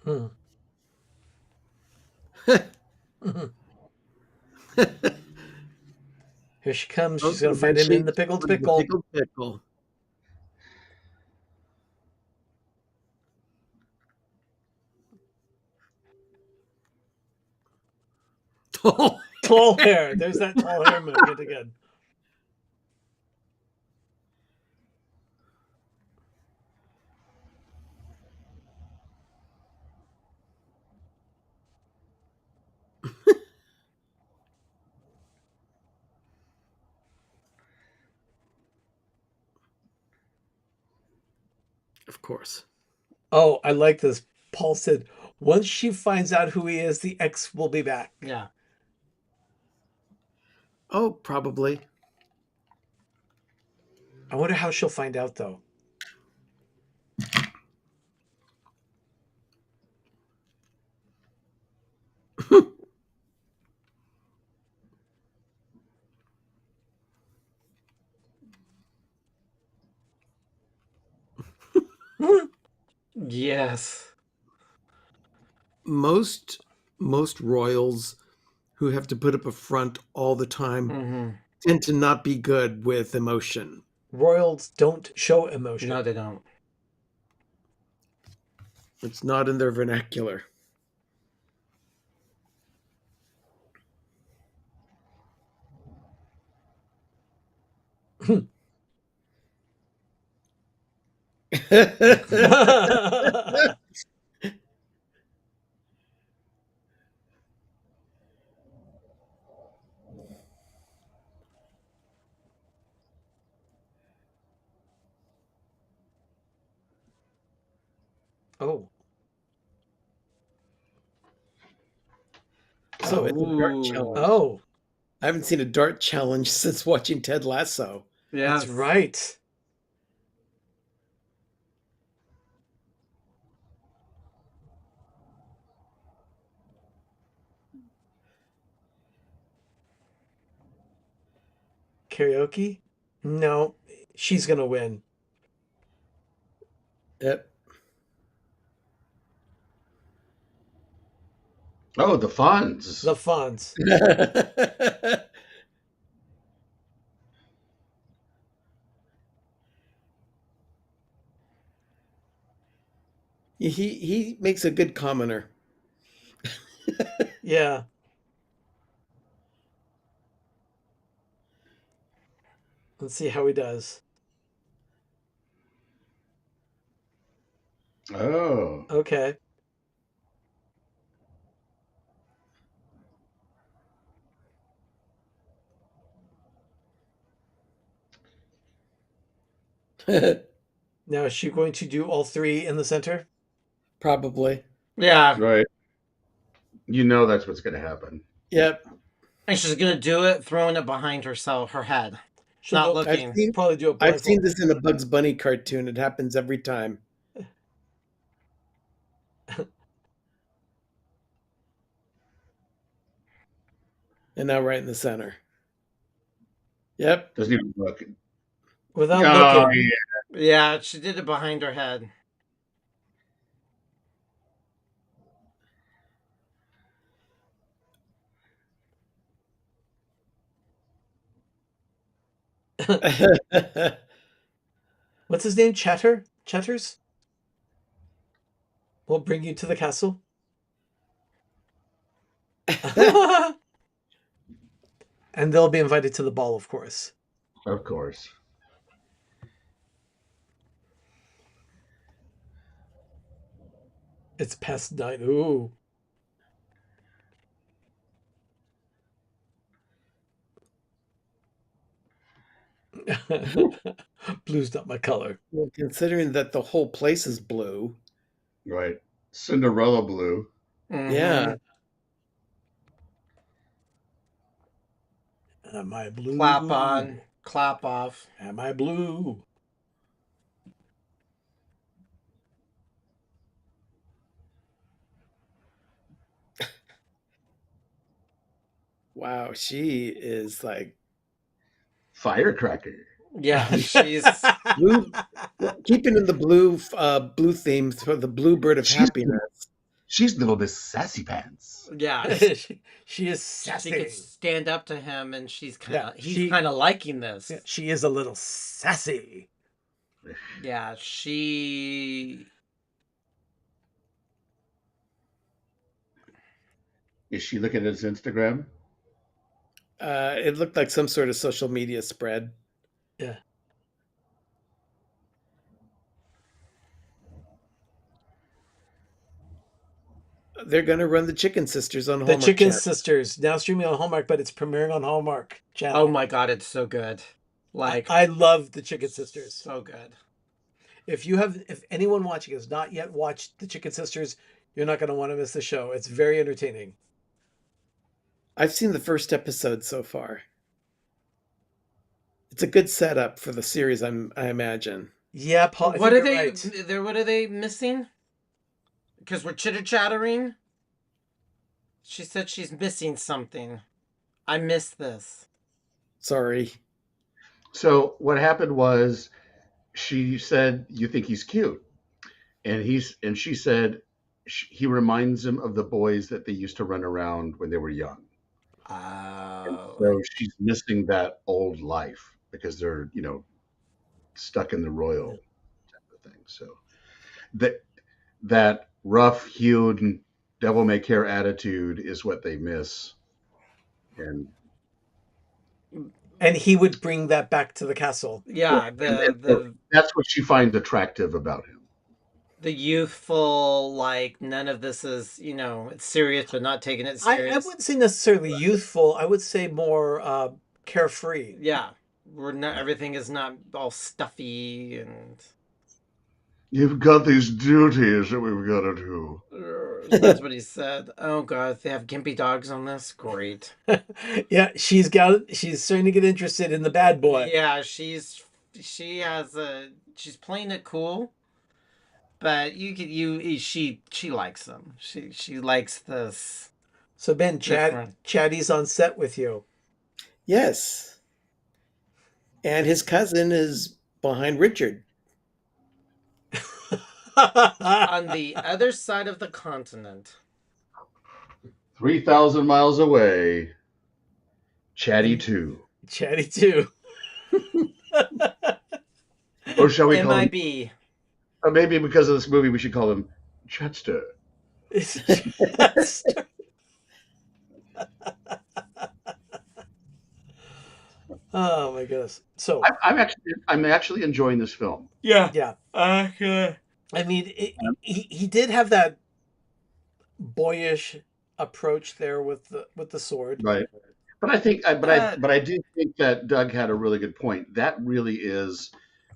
Hmm. Mhm. Here she comes. She's going to find him in the pickled pickle. Pickled pickle. Oh, Tall hair. There's that tall hair movement again. of course. Oh, I like this. Paul said, once she finds out who he is, the ex will be back. Yeah. Oh, probably. I wonder how she'll find out, though. Yes. Most royals who have to put up a front all the time Mm-hmm. tend to not be good with emotion. Royals don't show emotion. No, they don't. It's not in their vernacular. Oh. So it's a dart Ooh. challenge. Oh, I haven't seen a dart challenge since watching Ted Lasso. Yes. that's right. Karaoke? No, she's going to win. Yep. Oh, the Fonz. The Fonz. he makes a good commenter. Yeah. Let's see how he does. Oh. Okay. Now, is she going to do all three in the center? Probably. Yeah. Right. You know that's what's going to happen. Yep. And she's gonna do it, throwing it behind herself, her head. She'll Not go- looking. Probably do it I've seen blindfold. this in a Bugs Bunny cartoon. It happens every time. And now right in the center. Yep. Doesn't even look. Without Oh, looking. yeah. Yeah, she did it behind her head. What's his name? Chatters? We'll bring you to the castle. And they'll be invited to the ball, of course. Of course. It's past 9. Ooh. Blue's not my color. Well, considering that the whole place is blue. Right. Cinderella blue. Mhm. Yeah. Am I blue? Clap on, clap off. Am I blue? Wow, she is like Firecracker. Yeah, she's blue. Keeping in the blue theme for the bluebird of She's- happiness. She's little Miss Sassy Pants. yeah. she is She sassy. could stand up to him, and he's Yeah, he's kind of liking this. Yeah, she is a little sassy. Yeah, she. Is she looking at his Instagram? It looked like some sort of social media spread. Yeah. They're going to run the Chicken Sisters on The Hallmark Chicken Channel. Sisters, now streaming on Hallmark, but it's premiering on Hallmark channel. Oh my god, it's so good. Like I love the Chicken Sisters. so good. If anyone watching has not yet watched the Chicken Sisters, you're not going to want to miss the show. It's very entertaining. I've seen the first episode so far. It's a good setup for the series, I imagine. Yeah, Paul. What are they? What are they missing? Because we're chitter chattering. She said she's missing something. I missed this. Sorry. So what happened was she said, "You think he's cute," and she said he reminds him of the boys that they used to run around when they were young. Oh. So she's missing that old life because they're stuck in the royal type of thing. So that rough-hewn devil-may-care attitude is what they miss, and he would bring that back to the castle. Yeah, that's what she finds attractive about him. the youthful, like none of this is, it's serious but not taking it serious. I wouldn't say necessarily youthful. I would say more carefree. Yeah, everything is not all stuffy and. You've got these duties that we've got to do. That's what he said. Oh god, they have gimpy dogs on this. Great. Yeah, she's starting to get interested in the bad boy. Yeah, she's playing it cool, but she likes him. She likes this. So Ben, Chatty's on set with you. Yes. And his cousin is behind Richard. on the other side of the continent. 3,000 miles away. Chatty 2. Chatty too. Or shall we call him? MIB. Or maybe because of this movie, we should call him Chatster. It's just... Oh my goodness. So I'm actually enjoying this film. yeah, I mean, he did have that boyish approach there with the sword. Right. But I think, but I do think that Doug had a really good point. That really is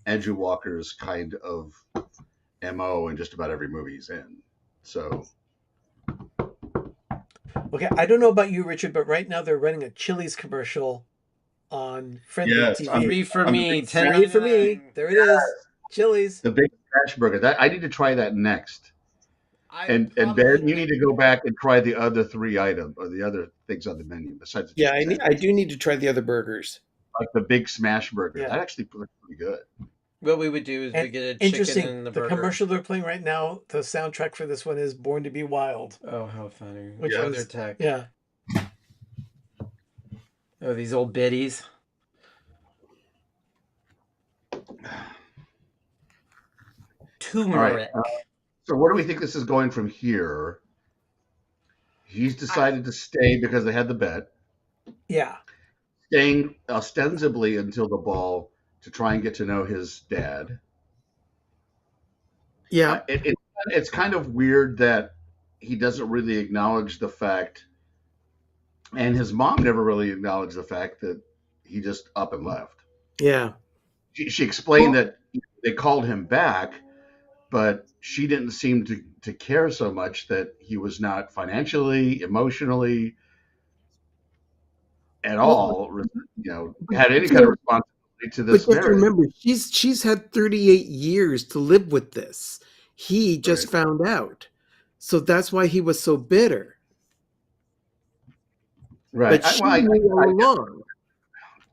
Andrew Walker's kind of MO in just about every movie he's in. So Okay, I don't know about you, Richard, but right now they're running a Chili's commercial on Friendly Yes, TV. 3 for I'm me, big 10 Three for me. There it is. Chili's. the big smash burger. That I need to try that next. And Ben, you need to go back and try the other 3 items or the other things on the menu besides the Yeah, chicken I do need to try the other burgers. like the big smash burger. Yeah. That actually looks pretty good. What we would do is we And get a chicken interesting. in the The burger. commercial they're playing right now, the soundtrack for this one is "Born to Be Wild." Oh, how funny. Which Which was- other tech? Yeah. Oh, these old biddies. Turmeric. So where do we think this is going from here? He's decided to stay because they had the bet. Yeah. Staying ostensibly until the ball to try and get to know his dad. Yeah. It's kind of weird that he doesn't really acknowledge the fact, and his mom never really acknowledged the fact that he just up and left. Yeah. She explained that they called him back, but she didn't seem to care so much that he was not financially, emotionally, at all, had any kind of responsibility to this But just marriage. remember, she's had 38 years to live with this. He just found out. So that's why he was so bitter. Right. But she knew all along.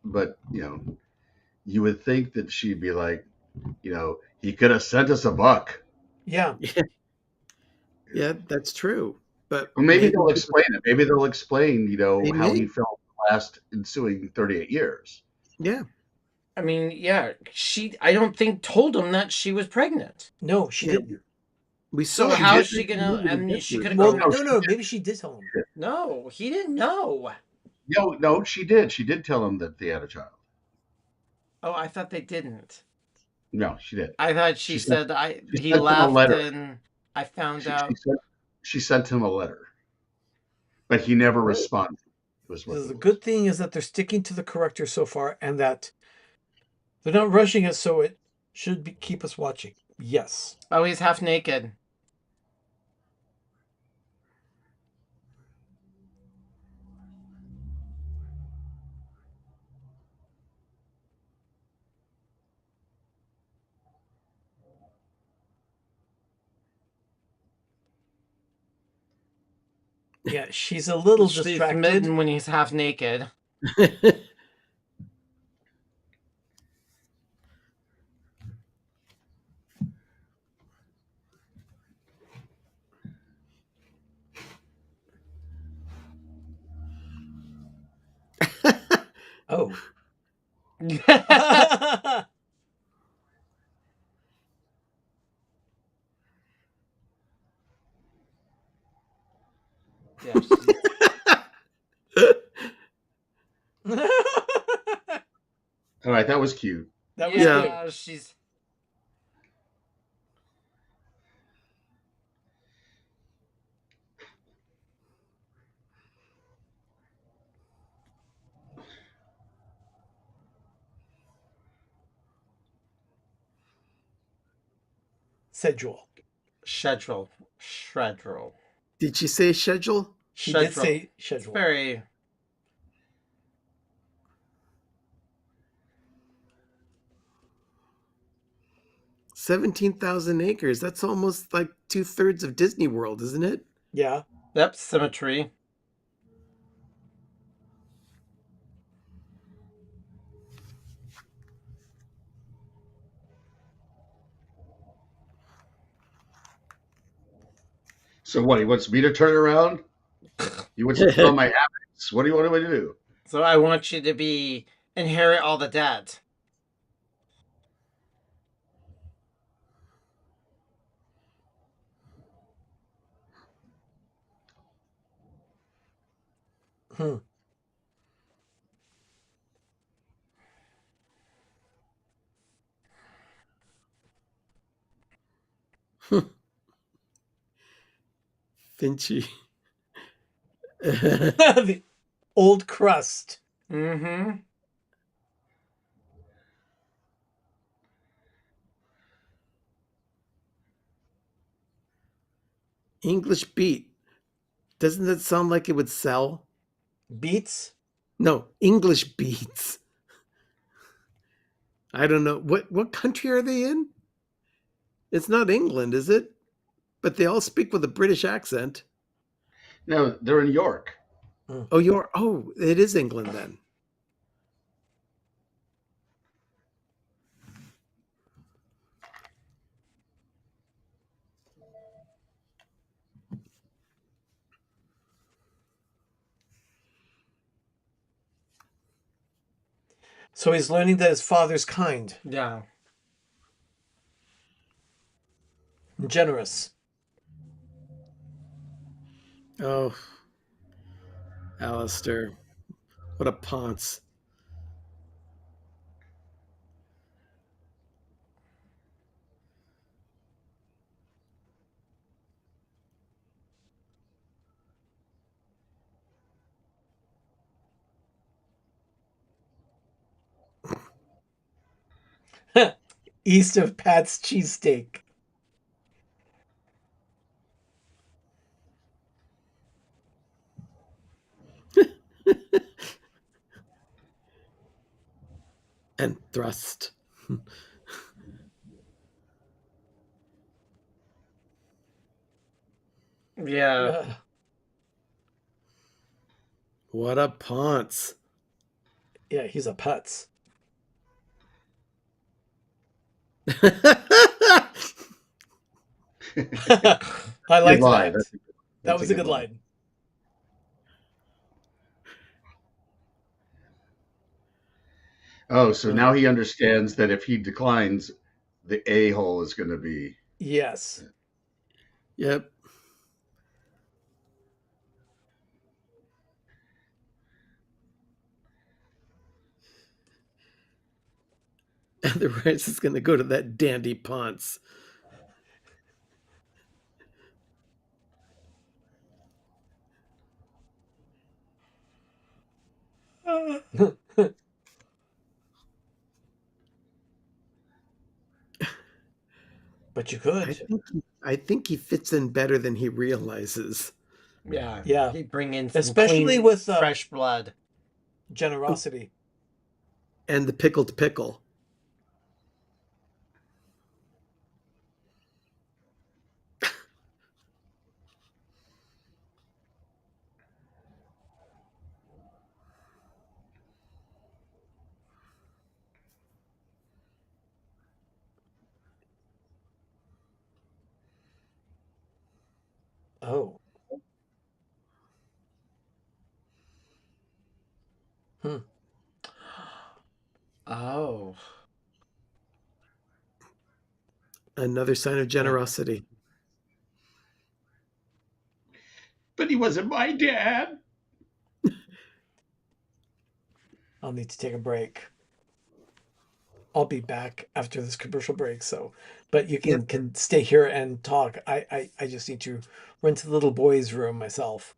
But, you would think that she'd be like, he could have sent us a buck. Yeah. Yeah, that's true. But Or maybe they'll explain it. Maybe they'll explain, They how may. he felt the last ensuing 38 years. Yeah. I mean, yeah, I don't think told him that she was pregnant. No, she didn't. We So saw how it. is she gonna? I mean, she could have Well, gone. no. Maybe she did tell him. No, he didn't know. No, she did. She did tell him that they had a child. Oh, I thought they didn't. No, she did. I thought she said she he sent him a left letter. and I found out. She sent him a letter, but he never responded. The good thing is that they're sticking to the corrector so far, and that they're not rushing it, so it should keep us watching. Yes. Oh, he's half naked. Yeah, she's a little She's distracted. smitten when he's half naked. Oh. Yeah, All right, that was cute. That was yeah, good. she's. Schedule. Schedule. Did she say schedule? She did Schedule. say It's schedule. very. $17,000 acres. That's almost like 2/3 of Disney World, isn't it? Yeah. Yep, symmetry. So what? He wants me to turn around? He wants to know my habits? What do you want me to do? So I want you to inherit all the debt. Hmm. Finchy. The old crust. Mm-hmm. English beet. Doesn't that sound like it would sell? Beets? No, English beets. I don't know. What country are they in? It's not England, is it? But they all speak with a British accent. No, they're in York. Oh, it is England then. So he's learning that his father's kind Yeah. and generous. Oh, Alistair. What a ponce. East of Pat's cheesesteak. And thrust. Yeah. Ugh. What a ponce. Yeah, he's a putz. I like Good line. that. That was a good line. Oh, so now he understands that if he declines, the a-hole is going to be. Yes. Yep. And the rice is going to go to that dandy ponce. But you could. I think he fits in better than he realizes. Yeah. Yeah. He'd bring in some Especially clean, with fresh blood. generosity. And the pickled pickle. Oh. Hmm. Oh. Another sign of generosity. But he wasn't my dad. I'll need to take a break. I'll be back after this commercial break. So, but you can stay here and talk. I just need to run to the little boy's room myself.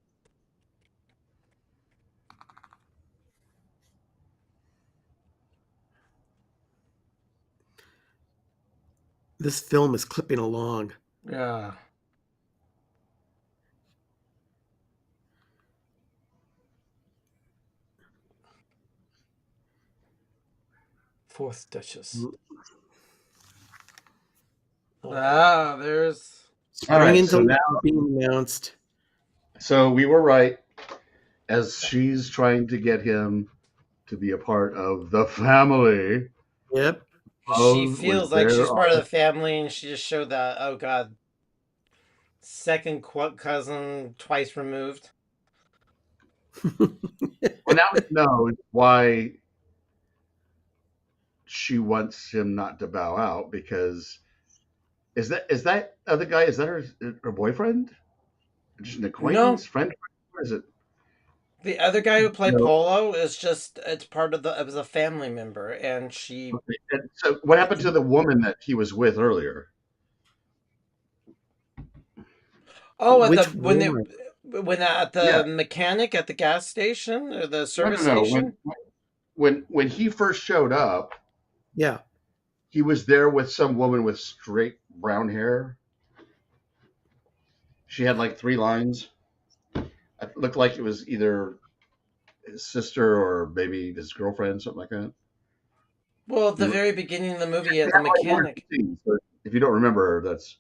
This film is clipping along. Yeah. Fourth Duchess. Oh, Ah, there's. All Spring right, into so life now, is being announced. so we were right. As she's trying to get him to be a part of the family, Yep. She love was feels like there she's part of on. the family, and she just showed that. Oh God. Second cousin, twice removed. Well, now we know why she wants him not to bow out, because is that other guy, is that her boyfriend? Just an No, acquaintance, friend? What is it? the other guy who played No. Polo is just, it's part of it was a family member, and she. Okay. And so what happened to the woman that he was with earlier? Oh, at the Which woman? when at Yeah. the mechanic at the gas station or the No, service no, no. When station. when he first showed up, Yeah. he was there with some woman with straight brown hair. She had like three lines. It looked like it was either his sister or maybe his girlfriend, something like that. Well, at the You very beginning of the movie, had at the like one or mechanic. two scenes, but if you don't remember her, that's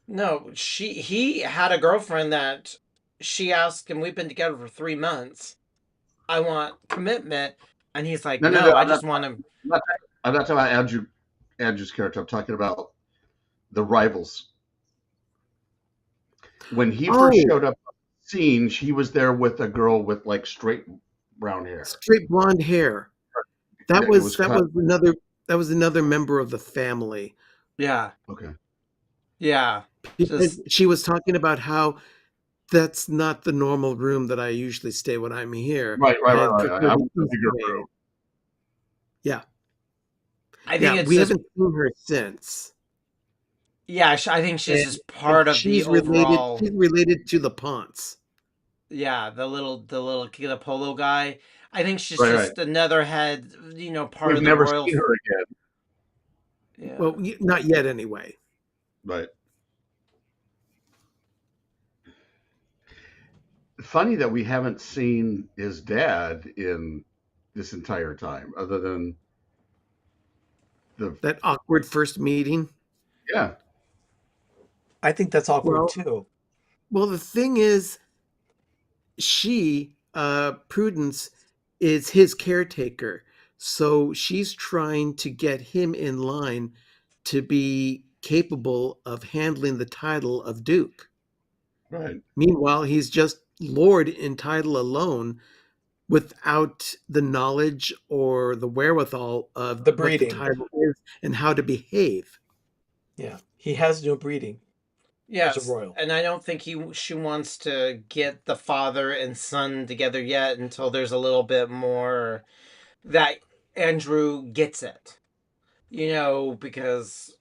No, he had a girlfriend that she asked him. We've been together for 3 months. I want commitment, and he's like, no, no, no. no, I just want to. Not, I'm not talking about Andrew's character. I'm talking about the rivals. When he first Oh, showed up on the scene, she was there with a girl with like straight brown hair. straight blonde hair. That It was was cut. another member of the family. Yeah, Okay. yeah, Because just she was talking about how that's not the normal room that I usually stay when I'm here. Right, right, I'd right, right. prefer I the want a east bigger wing. room. Yeah. I think Yeah. it's We just haven't seen her since. yeah. I think she's And just part of the overall. she's related to the Ponce. Yeah, the polo guy. I think she's Right, right. just another head. Part We've of the never royal. seen her again. Yeah. Well, not yet anyway. Right. Funny that we haven't seen his dad in this entire time, other than the That awkward first meeting. yeah. I think that's awkward Well, too. the thing is, Prudence, is his caretaker. So she's trying to get him in line to be capable of handling the title of Duke. Right. Meanwhile, he's just Lord in title alone without the knowledge or the wherewithal of The what the breeding. title is and how to behave. Yeah. He has no breeding as a Yes, royal. and I don't think she wants to get the father and son together yet until there's a little bit more that Andrew gets it. Because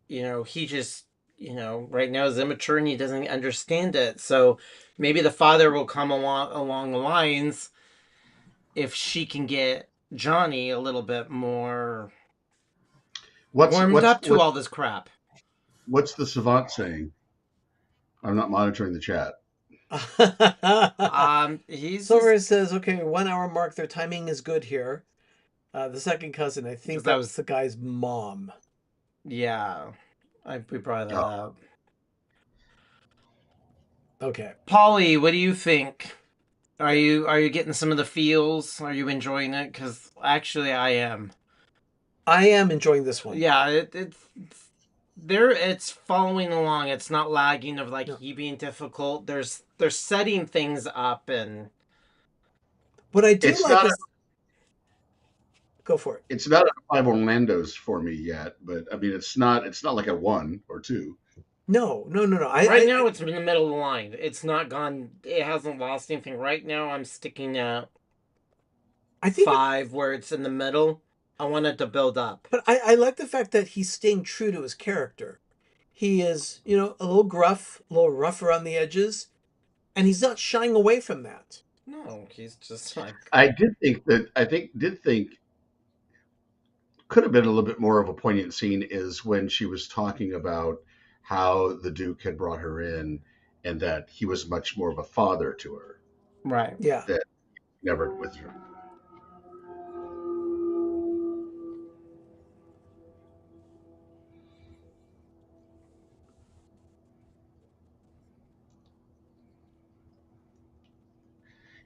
he just right now is immature and he doesn't understand it. So maybe the father will come along the lines if she can get Johnny a little bit more What's warmed what's up to what all this crap. what's the savant saying? I'm not monitoring the chat. He's Silver just says, okay, 1 hour mark. Their timing is good here. The second cousin, I think because that that's was the guy's mom. yeah. We brought that Oh, up. Okay. Polly, what do you think? Are you getting some of the feels? Are you enjoying it? Because actually, I am. I am enjoying this one. Yeah, it's following along. It's not lagging of like No. he being difficult. They're setting things up and What I do it's like not is go for it. it's not a five Orlandos for me yet, but I mean it's not like a one or two. No. right now it's in the middle of the line. It's not gone. It hasn't lost anything. Right now, I'm sticking at I think, 5, where it's in the middle. I want it to build up. but I like the fact that he's staying true to his character. He is, a little gruff, a little rough around the edges, and he's not shying away from that. No, he's just like I did think could have been a little bit more of a poignant scene is when she was talking about how the Duke had brought her in and that he was much more of a father to her right. Yeah. that never with her.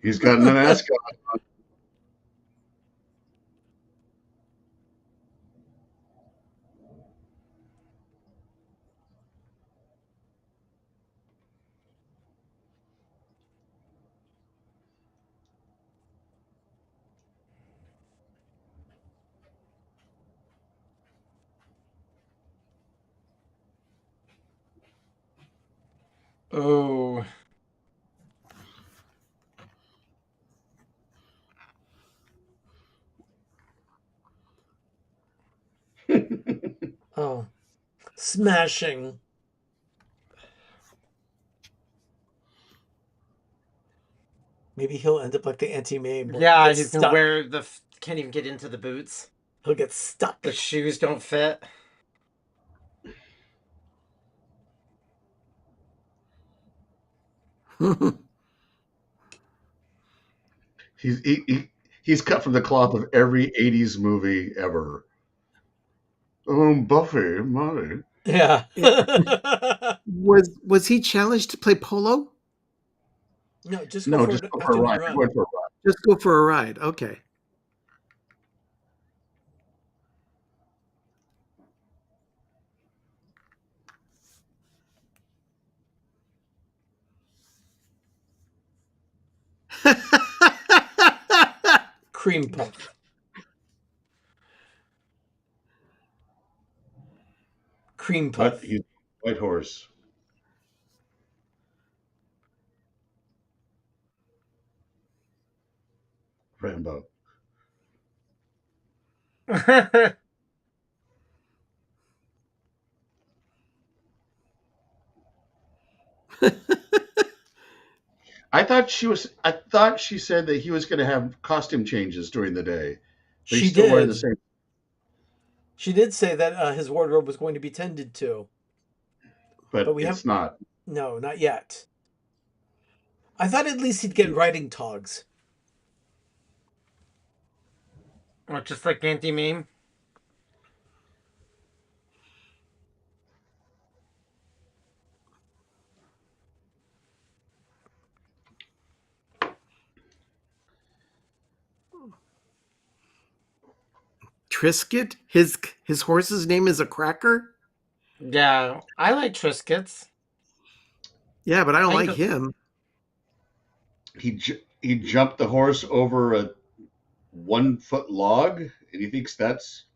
He's got an ascot. Oh. Oh, smashing. Maybe he'll end up like the anti-mame. Where Yeah, he he's gets gonna stuck. wear can't even get into the boots. He'll get stuck. The shoes don't fit. He's cut from the cloth of every '80s movie ever. Buffy, Molly. Yeah. Was he challenged to play polo? No, just go No, for just an go for a afternoon ride. run. We're going for a ride. Just go for a ride. Okay. Cream puff. Cream But puff. he's a white horse. Rambo. I thought she said that he was going to have costume changes during the day, but he's She still wearing the did. same. She did say that his wardrobe was going to be tended to, but But we have it's not. no, not yet. I thought at least he'd get riding togs. Or just like anti-meme. Trisket? His horse's name is a cracker? Yeah, I like Triscuits. Yeah, but I don't I like don't- him. He jumped the horse over a 1 foot log, and he thinks that's.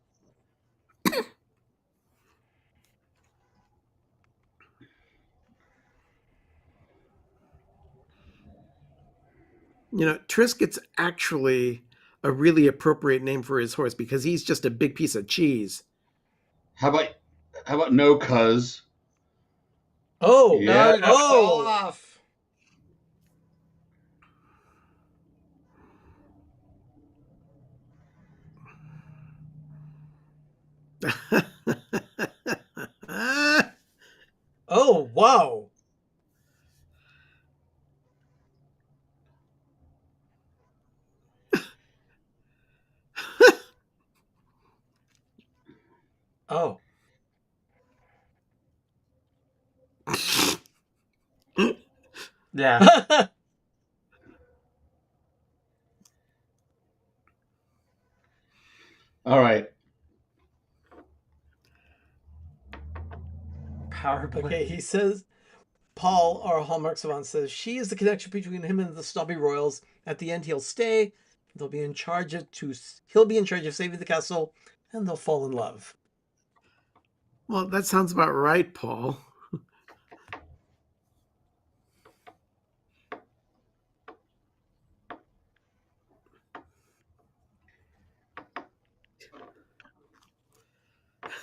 Triscuit's actually a really appropriate name for his horse because he's just a big piece of cheese. How about no cuz? Oh, Yeah. No, you got fall oh, off. oh, wow. Oh, Yeah. All right. Power play. okay. He says, Paul, our Hallmark savant, says she is the connection between him and the Snobby Royals. At the end, he'll stay. They'll be in charge of He'll be in charge of saving the castle, and they'll fall in love. Well, that sounds about right, Paul.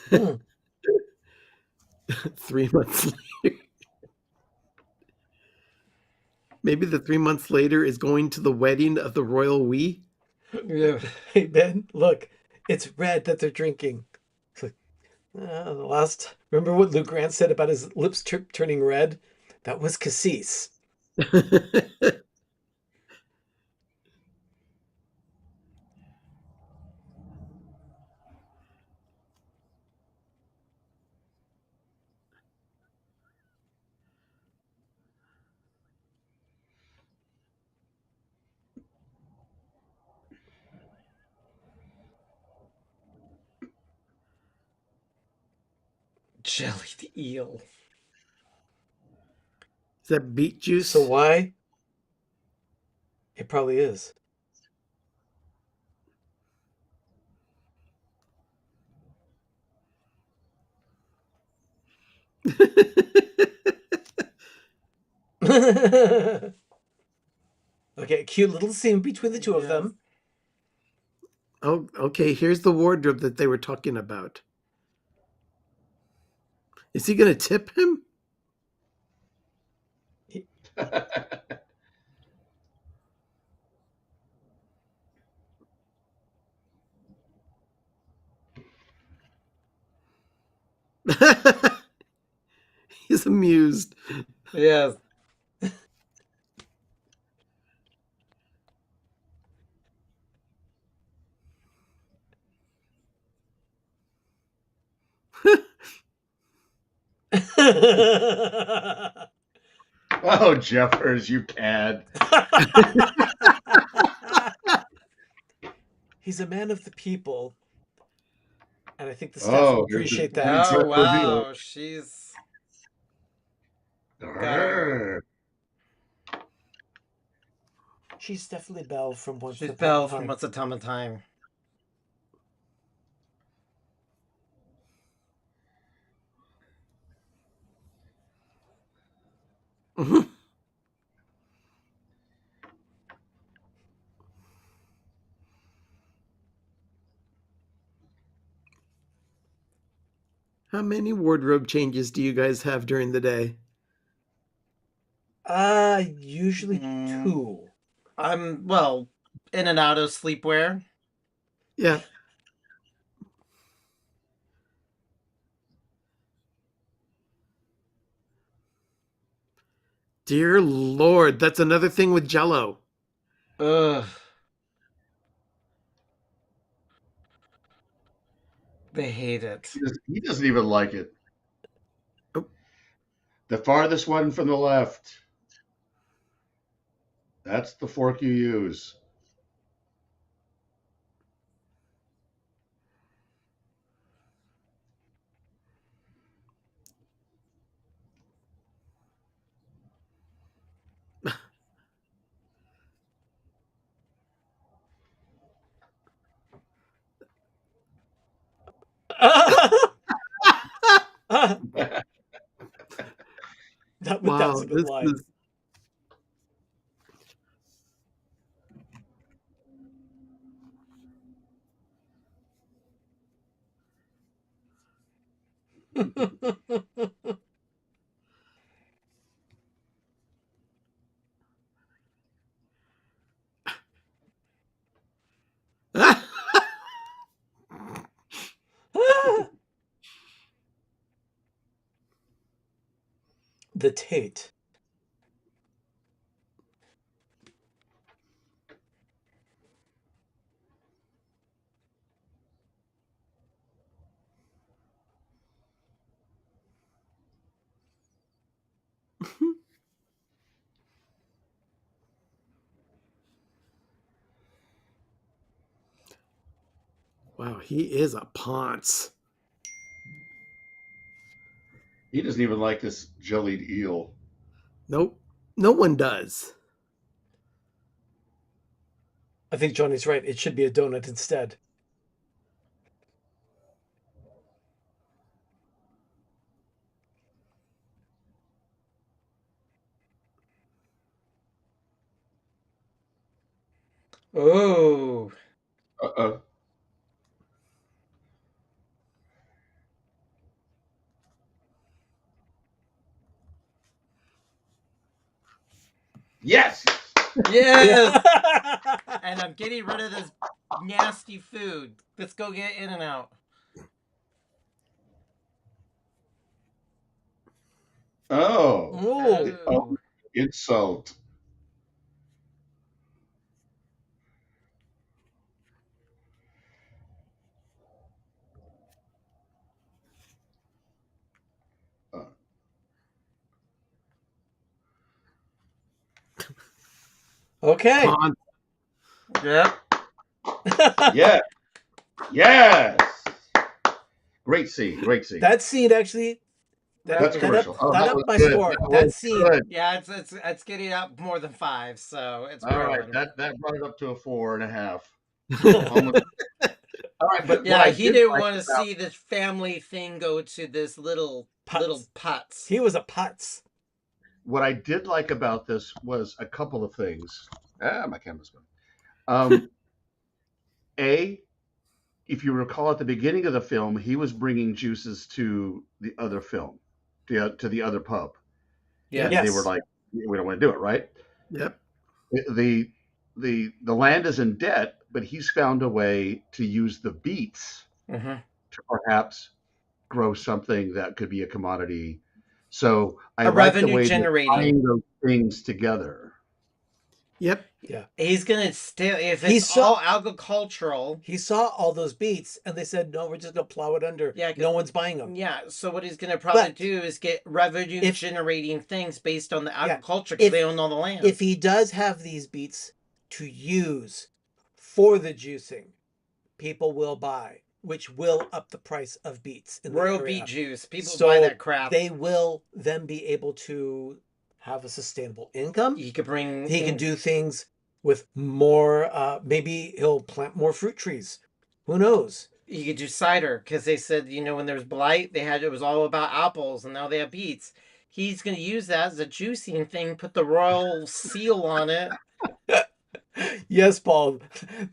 Hmm. 3 months later. Maybe the 3 months later is going to the wedding of the royal we. Yeah. Hey Ben, look, it's red that they're drinking. It's like, the last. Remember what Luke Grant said about his lips turning red? That was cassis. Jelly the eel. Is that beet juice? So why? It probably is. Okay, cute little scene between the two of them. Oh, okay. Here's the wardrobe that they were talking about. Is he going to tip him? He's amused. Yes. Oh, Jeffers, you cad. He's a man of the people. And I think the staff will appreciate that. Oh, wow. She's Arr. She's definitely Belle from Once she's Upon Belle a from Time. Once Upon a Time. How many wardrobe changes do you guys have during the day? Usually two. I'm, in and out of sleepwear. Yeah. Dear Lord, that's another thing with Jell-O. Ugh. They hate it. He doesn't even like it. Oh. The farthest one from the left. That's the fork you use. That's Wow, a good this line. is The Tate. Wow, he is a ponce. He doesn't even like this jellied eel. Nope. No one does. I think Johnny's right. It should be a donut instead. Oh. Uh-oh. Yes! Yes! And I'm getting rid of this nasty food. Let's go get In and Out. Oh. Oh. Oh, insult. Okay. Ponce. Yep. Yeah. Yes. Great scene. Great scene. That scene actually. That's commercial. Oh, that that up was my good. score. That That was scene. good. Yeah, it's getting up more than 5, so it's All growing. right. That brought it up to a 4.5. Almost. All right, but what Yeah, I he did didn't like want to about- see this family thing go to this little Putz. putz. He was a putz. what I did like about this was a couple of things. My camera's gone. Um, a, if you recall at the beginning of the film, he was bringing juices to the other film, to the other pub. Yeah. And they were like, we don't want to do it, right? Yep. The the land is in debt, but he's found a way to use the beets Mm-hmm. to perhaps grow something that could be a commodity. So I A like the revenue way they're generating. tying those things together. Yep. Yeah. He's gonna still if He it's saw- all agricultural. He saw all those beets and they said, no, we're just going to plow it under. Yeah, 'cause- no one's buying them. Yeah, so what he's gonna probably But do is get revenue if- generating things based on the Yeah, agriculture because if- they own all the land. If he does have these beets to use for the juicing, people will buy, which will up the price of beets in the Royal area. beet juice, people So buy that crap. They will then be able to have a sustainable income. He could bring. He can do things with more. Maybe he'll plant more fruit trees. Who knows? You could do cider because they said when there was blight, it was all about apples, and now they have beets. He's going to use that as a juicing thing. Put the royal seal on it. Yes, Paul.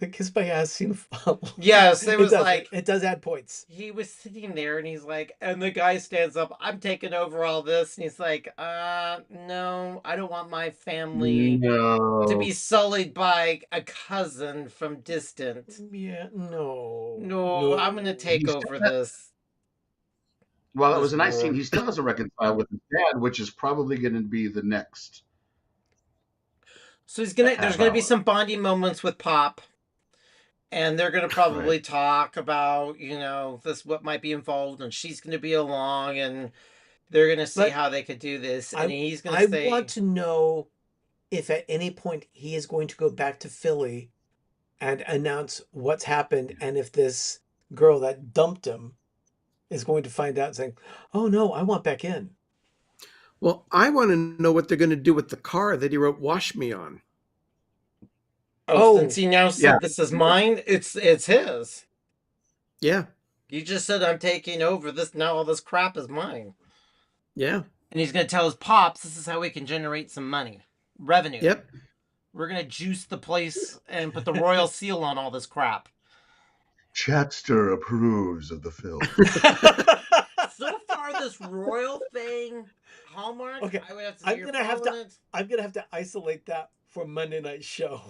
The kiss my ass scene. Yes, it was does. like It does add points. he was sitting there, and he's like, and the guy stands up. I'm taking over all this, and he's like, no, I don't want my family to be sullied by a cousin from distant. Yeah, no. No, I'm going to take over this. Well, it was a nice This scene. He still doesn't reconcile with his dad, which is probably going to be the next. So there's gonna be some bonding moments with Pop, and they're gonna probably talk about this what might be involved, and she's gonna be along, and they're gonna see how they could do this, and he's gonna say, I want to know if at any point he is going to go back to Philly and announce what's happened, and if this girl that dumped him is going to find out saying, "Oh no, I want back in." Well, I want to know what they're going to do with the car that he wrote "Wash Me" on. Oh. Since he now said this is mine, it's his. Yeah. You just said I'm taking over this. Now all this crap is mine. Yeah. And he's gonna tell his pops this is how we can generate some money, revenue. Yep. We're gonna juice the place and put the royal seal on all this crap. Chatster approves of the film. So far, this royal thing, Hallmark. Okay, I would have to. I'm gonna have to isolate that for Monday night show.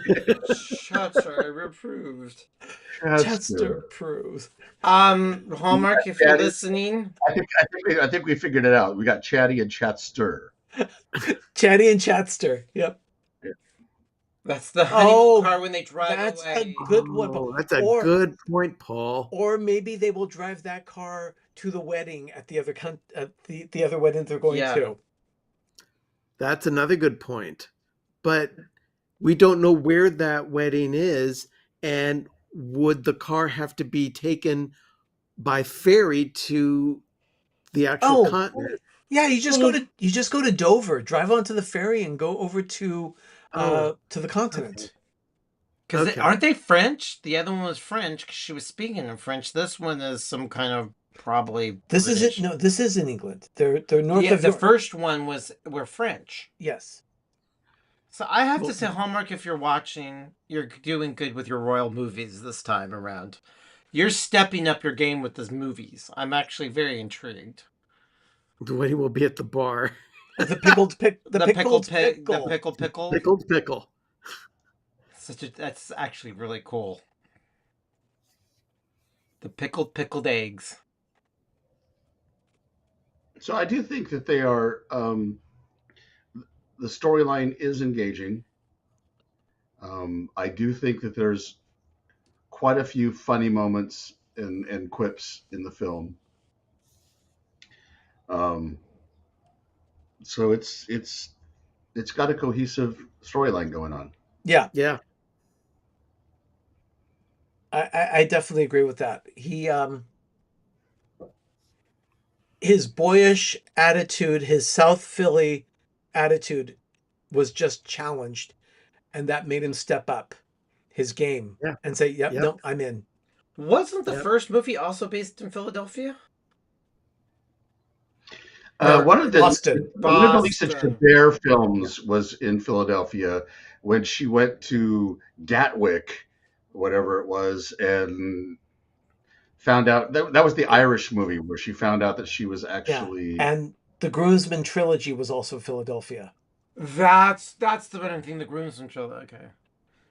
Chatster approved. Chatster approves. Hallmark, if you're listening, I think we figured it out. We got Chatty and Chatster. Chatty and Chatster. Yep. That's the honeymoon car when they drive that's away. a good one. Paul. That's a good point, Paul. Or maybe they will drive that car to the wedding at the other the other wedding they're going to. That's another good point. But we don't know where that wedding is, and would the car have to be taken by ferry to the actual continent? Yeah, you just go to Dover, drive onto the ferry, and go over to the continent. Because aren't they French? The other one was French because she was speaking in French. This one is some kind of probably. This British. is it. No, this is in England. They're north of the first one were French. Yes. So I have to say, Hallmark, if you're watching, you're doing good with your royal movies this time around. You're stepping up your game with these movies. I'm actually very intrigued. The wedding will be at the bar. The pickled pickle. The pickled pickle. Pickled pickle. That's actually really cool. The pickled eggs. So I do think that they are. The storyline is engaging. I do think that there's quite a few funny moments and quips in the film. So it's got a cohesive storyline going on. Yeah. Yeah. I definitely agree with that. His boyish attitude, his South Philly attitude was just challenged, and that made him step up his game and say, yep. No, I'm in. Wasn't the first movie also based in Philadelphia? Or One of the Boston. one of the Lisa Boston. Chabert films was in Philadelphia when she went to Gatwick, whatever it was, and found out that was the Irish movie where she found out that she was Yeah. actually. And the Groomsman trilogy was also Philadelphia. That's the one I'm thinking. The Groomsman trilogy. Okay.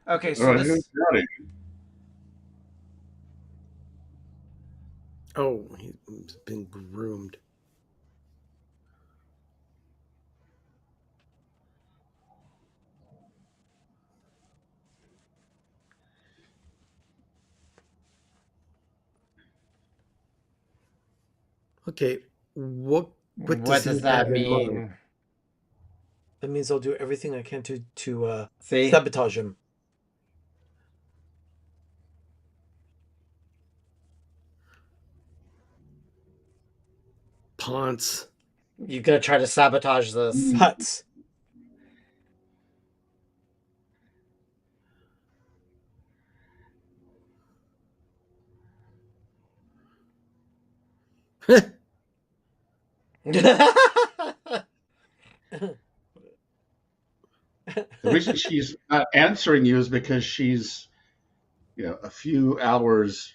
Okay. So Oh, who's this. got it? Oh, he's been groomed. Okay, what What does does he that have in mind? mean? That means I'll do everything I can to See, sabotage him. Ponce. you're gonna try to sabotage this. Huts. The reason she's not answering you is because she's, a few hours.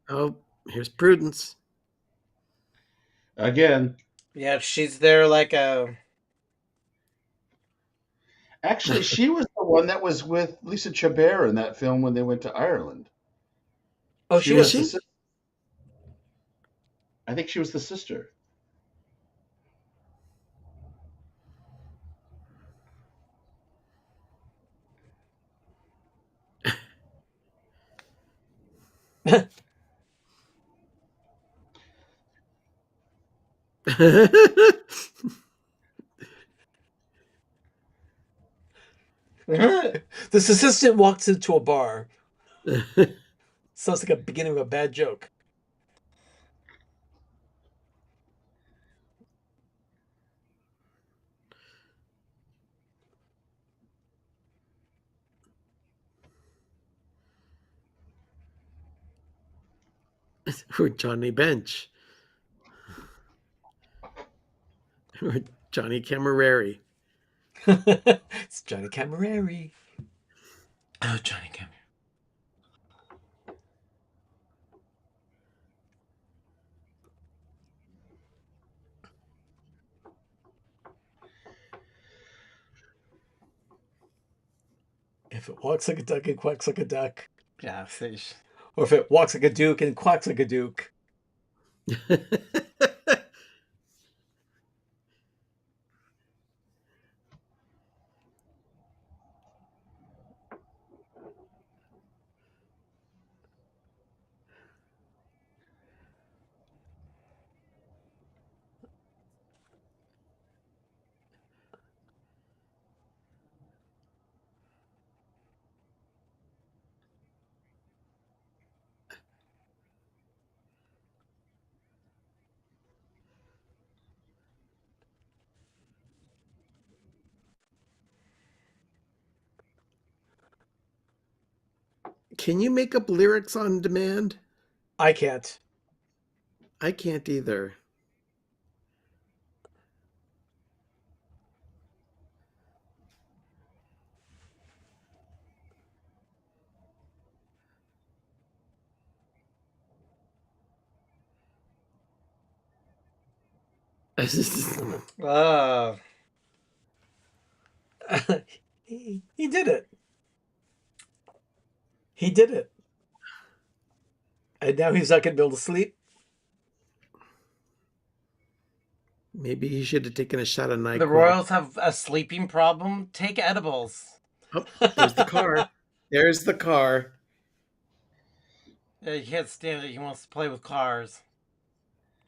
Oh, here's Prudence. Again, Yeah, she's there like a. actually, she was the one that was with Lisa Chabert in that film when they went to Ireland. Oh, She she was is. the. she? I think she was the sister. This assistant walks into a bar. Sounds like a beginning of a bad joke. Or Johnny Bench. Or Johnny Camerari. It's Johnny Camerari. Oh, Johnny Cameron. If it walks like a duck and quacks like a duck. Yeah, see, Or if it walks like a duke and quacks like a duke. Can you make up lyrics on demand? I can't. I can't either. oh, He did it. He did it. And now he's not going to be able to sleep. Maybe he should have taken a shot of NyQuil. the Royals have a sleeping problem. Take edibles. Oh, there's the car. There's the car. He can't stand it. He wants to play with cars.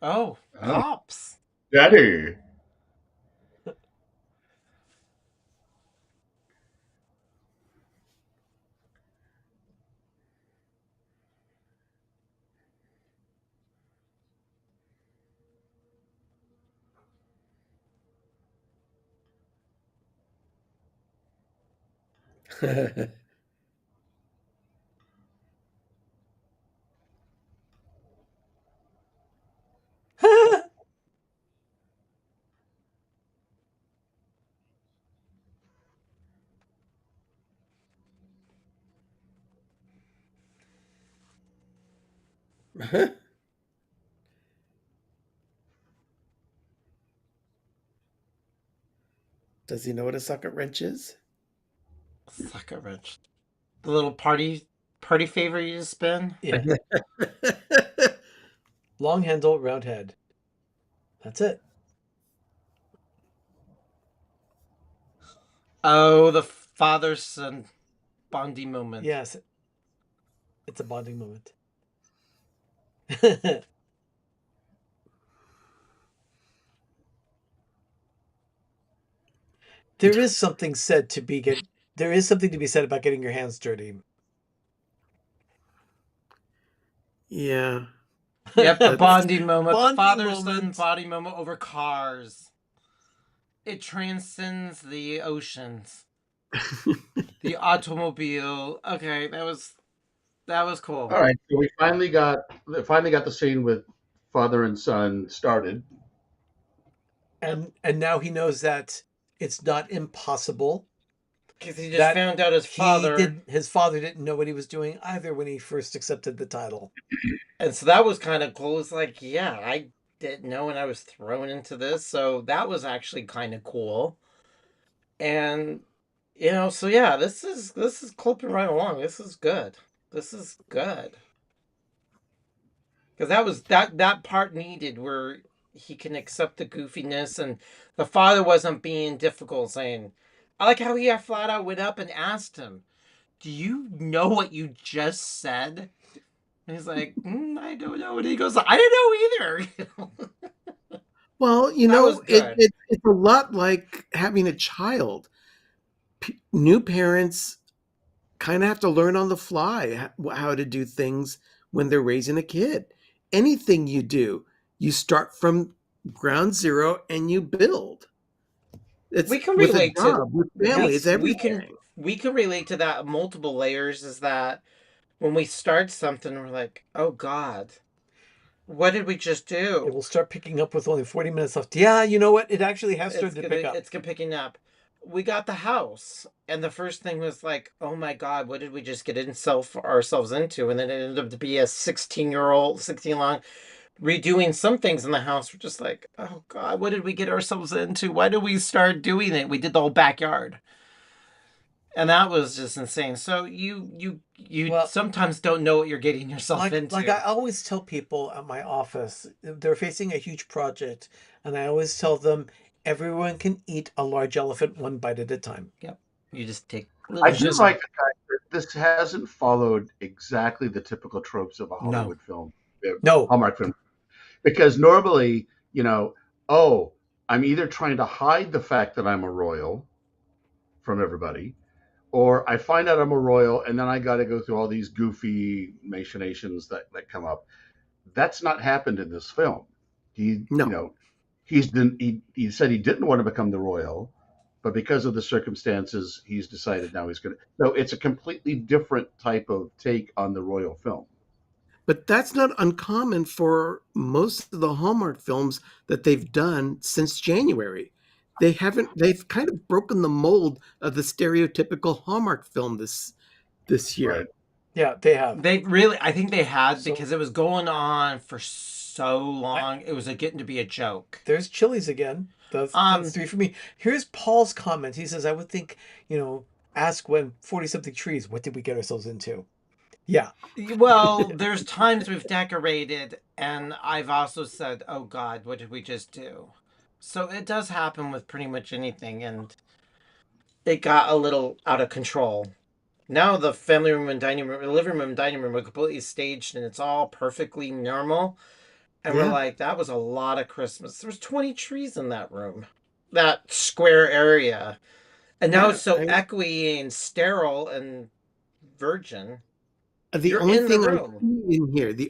Oh, Oh, cops. Daddy. Does he know what a socket wrench is? Sucker wrench. The little party favor you just spin. Yeah. Long handle, round head. That's it. Oh, the father son bonding moment. Yes. It's a bonding moment. There is something said to be there is something to be said about getting your hands dirty. Yeah. Yep, the That's- bonding moment. Bonding the father-son moment. bonding moment over cars. It transcends the oceans. The automobile. Okay, that was cool. All right, so we finally got the scene with father and son started. And now he knows that it's not impossible. Because he just That found out his father. His father didn't know what he was doing either when he first accepted the title. And so that was kind of cool. It's like, yeah, I didn't know when I was thrown into this. So that was actually kind of cool. And so yeah, this is clipping right along. This is good. This is good. Because that was that part needed where he can accept the goofiness, and the father wasn't being difficult, saying, I like how he flat out went up and asked him, do you know what you just said? And he's like, I don't know. And he goes, I don't know either. Well, That was good. it's a lot like having a child. New parents kind of have to learn on the fly how to do things when they're raising a kid. Anything you do, you start from ground zero and you build. It's We can with relate a job, with family, it's everything. we can relate to that multiple layers. Is that when we start something, we're like, oh God, what did we just It do? will start picking up with only 40 minutes left. Yeah, you know what? It actually has started to pick up. It's picking up. We got the house, and the first thing was like, oh my God, what did we just get ourselves into? And then it ended up to be a 16 long, redoing some things in the house. We're just like, oh God, what did we get ourselves into? Why did we start doing it? We did the whole backyard. And that was just insane. So you sometimes don't know what you're getting yourself into. Like I always tell people at my office, they're facing a huge project, and I always tell them everyone can eat a large elephant one bite at a time. Yep. You just take I do like the fact that this hasn't followed exactly the typical tropes of a Hollywood film, No. Hallmark film, because normally, oh, I'm either trying to hide the fact that I'm a royal from everybody, or I find out I'm a royal and then I got to go through all these goofy machinations that come up. That's not happened in this film. He said he didn't want to become the royal, but because of the circumstances, he's decided now he's going to. So it's a completely different type of take on the royal film. But that's not uncommon for most of the Hallmark films that they've done since January. They've kind of broken the mold of the stereotypical Hallmark film this year. Right. Yeah, they have. I think they had, because it was going on for so long. It was getting to be a joke. There's Chili's again. That's 3 for me. Here's Paul's comment. He says, I would think, ask when 40-something trees, what did we get ourselves into? Yeah. Well, there's times we've decorated, and I've also said, oh God, what did we just do? So it does happen with pretty much anything, and it got a little out of control. Now the family room and dining room, the living room and dining room are completely staged, and it's all perfectly normal. And we're like, that was a lot of Christmas. There was 20 trees in that room, that square area. And now it's so echoey and sterile and virgin. The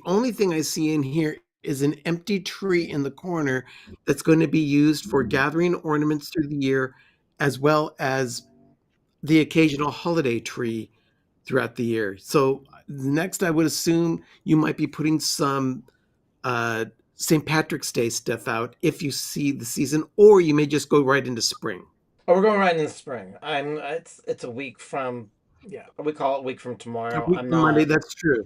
only thing I see in here is an empty tree in the corner that's going to be used for gathering ornaments through the year, as well as the occasional holiday tree throughout the year. So next, I would assume you might be putting some uh, St. Patrick's Day stuff out if you see the season, or you may just go right into spring. Oh, we're going right in the spring. It's a week from. Yeah. We call it a week from A tomorrow. week from Monday, that's true.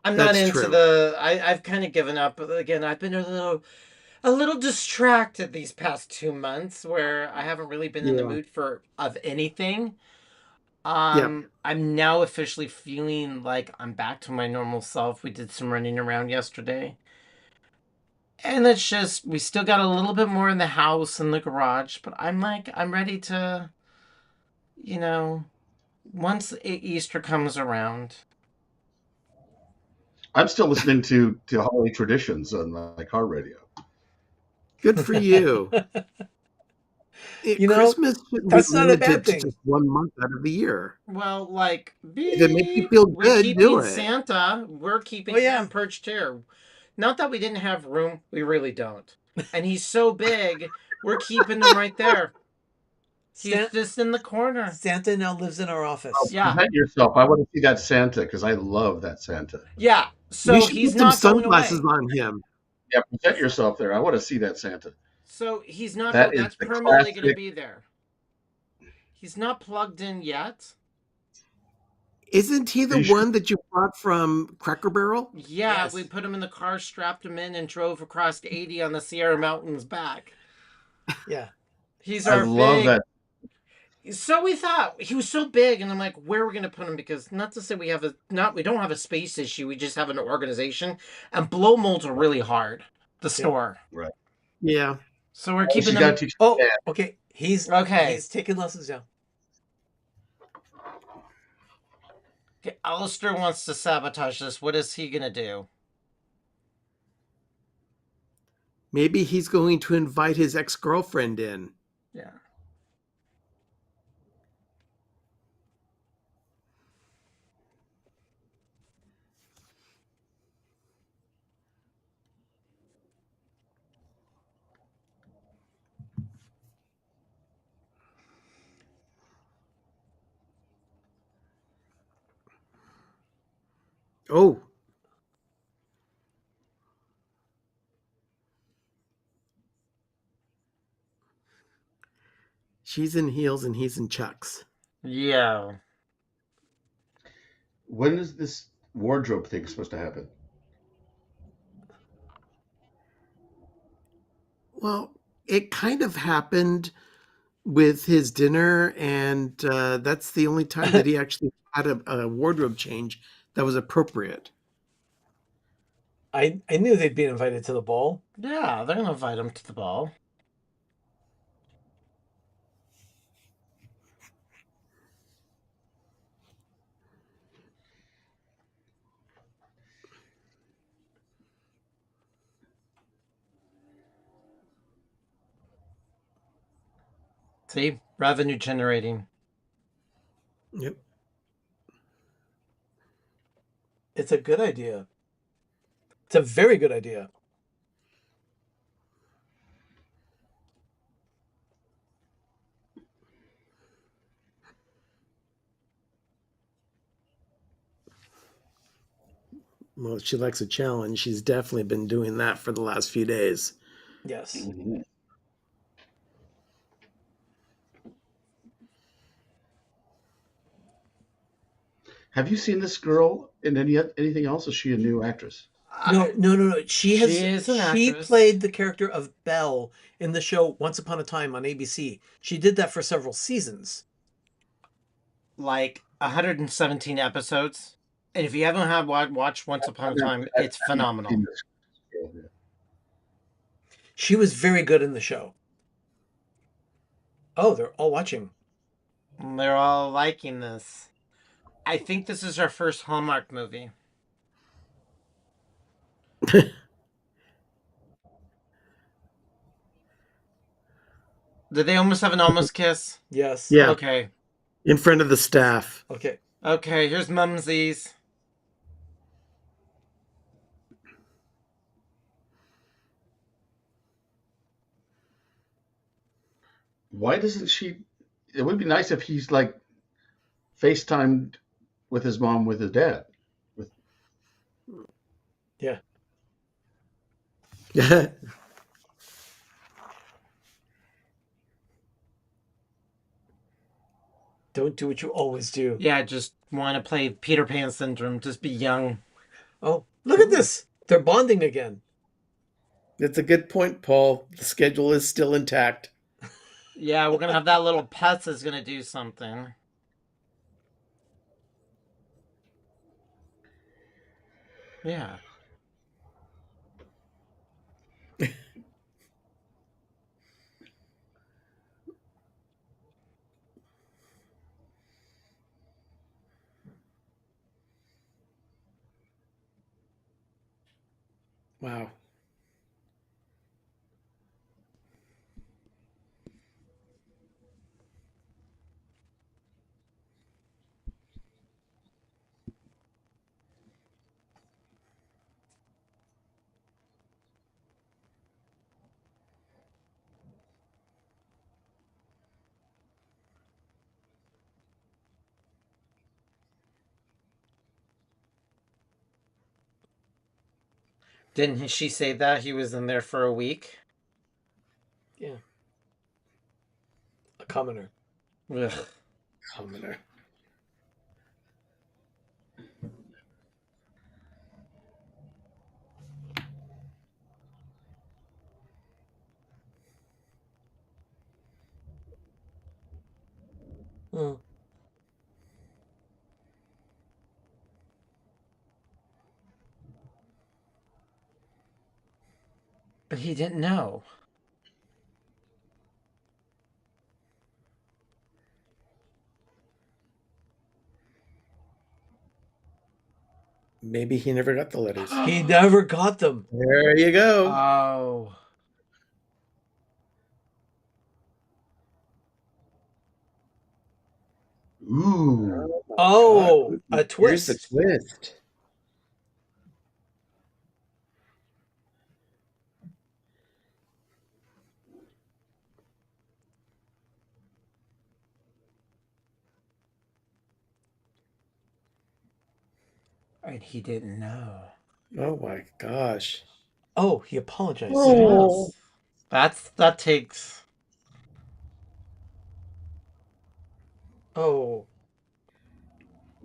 I'm not That's into true. the. I've kind of given up. Again, I've been a little distracted these past 2 months, where I haven't really been in the Yeah. mood of anything. Yeah. I'm now officially feeling like I'm back to my normal self. We did some running around yesterday. And it's just, we still got a little bit more in the house and the garage, but I'm ready to, you know, once Easter comes around. I'm still listening to holiday traditions on my car radio. Good for you. You know, Christmas shouldn't be that's not a bad limited to thing. just 1 month out of the year. Well, like, If it makes you beep, feel we're good, do keeping it. Santa. We're keeping Oh, yeah. him perched here. Not that we didn't have room, we really don't. And he's so big, we're keeping him right there. He's just in the corner. Santa now lives in our office. Yeah. Present yourself. I want to see that Santa because I love that Santa. Yeah. You So should he's put some not going sunglasses away. on him. Yeah, present yourself there. I want to see that Santa. So he's not That is that's the permanently going to classic. be there. He's not plugged in yet. Isn't he Are the you sure? one that you brought from Cracker Barrel? Yeah, Yes. we put him in the car, strapped him in, and drove across 80 on the Sierra Mountains back. Yeah. He's I our love big. that. So we thought he was so big, and I'm like, where are we going to put him? Because not to say we don't have a space issue. We just have an organization, and blow molds are really hard to store. Right. Yeah. So we're Oh, keeping she's got them. to teach Oh, Dad. okay. He's taking lessons now. Okay, Alistair wants to sabotage this. What is he going to do? Maybe he's going to invite his ex-girlfriend in. Yeah. Oh. She's in heels and he's in chucks. Yeah. When is this wardrobe thing supposed to happen? Well, it kind of happened with his dinner, and that's the only time that he actually had a wardrobe change that was appropriate. I knew they'd be invited to the ball. Yeah, they're going to invite him to the ball. See? Revenue generating. Yep. It's a good idea. It's a very good idea. Well, she likes a challenge. She's definitely been doing that for the last few days. Yes. Mm-hmm. Have you seen this girl in anything else? Is she a new actress? No. She is an actress. played the character of Belle in the show Once Upon a Time on ABC. She did that for several seasons. Like 117 episodes. And if you haven't had watched Once Upon a Time, it's phenomenal. Yeah. She was very good in the show. Oh, they're all watching. They're all liking this. I think this is our first Hallmark movie. Did they almost have an almost kiss? Yes. Yeah. Okay. In front of the staff. Okay. Okay, here's Mumsies. Why doesn't she? It would be nice if he's like FaceTimed with his mom with his dad. Yeah. Don't do what you always do. Yeah, just want to play Peter Pan syndrome. Just be young. Oh, look at this. They're bonding again. It's a good point, Paul. The schedule is still intact. Yeah, we're gonna have that little pets is gonna do something. Yeah. Wow. Didn't she say that he was in there for a week? Yeah. A commoner. Ugh. Commoner. Hmm. But he didn't know. Maybe he never got the letters. He never got them. There you go. Oh. Ooh. Oh, a Here's twist. the twist. And he didn't know. Oh my gosh. Oh, he apologized. Oh. That takes. Oh.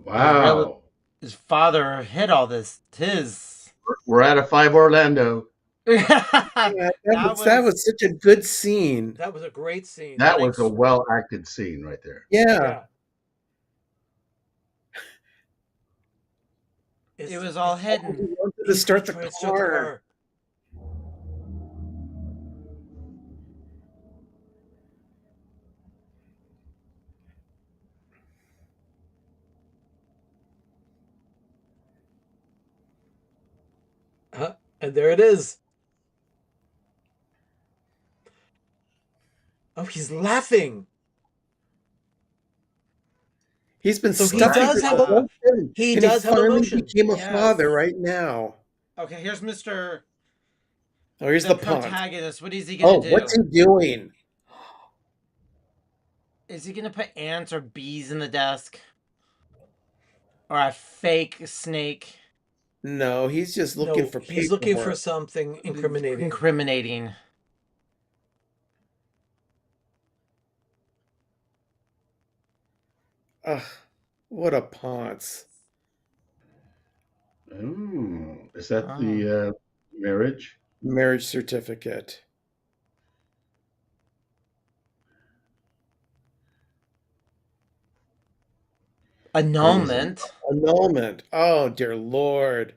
Wow. His father hid all this. His. We're at a 5 Orlando. Yeah, that was such a good scene. That was a great scene. That was a well acted scene right there. Yeah. It was all He hidden. wanted to start the Try to car. And there it is. Oh, he's laughing. He's been So he stuffing does this have whole thing, he and does he have finally emotion. became a Yes. father right now. Okay, here's Mr. Oh, here's the pond. protagonist. What is he gonna do? What's he doing? Is he gonna put ants or bees in the desk? Or a fake snake? No, he's just looking for he's looking for paperwork. something incriminating. Incriminating. Ugh, what a ponce. Ooh. Is that the marriage? Marriage certificate. Annulment. Annulment. Oh, dear Lord.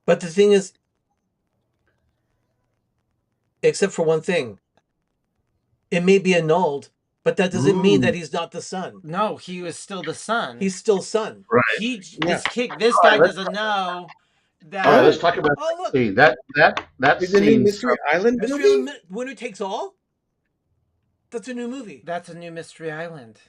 But the thing is, except for one thing, it may be annulled, but that doesn't mean that he's not the son. No, he was still the son. He's still son. Right. This guy doesn't know that. All right, let's talk about Oh, look. scene. That Isn't he scene. Mystery Island Mystery movie? Island, Winner Takes All? That's a new movie. That's a new Mystery Island.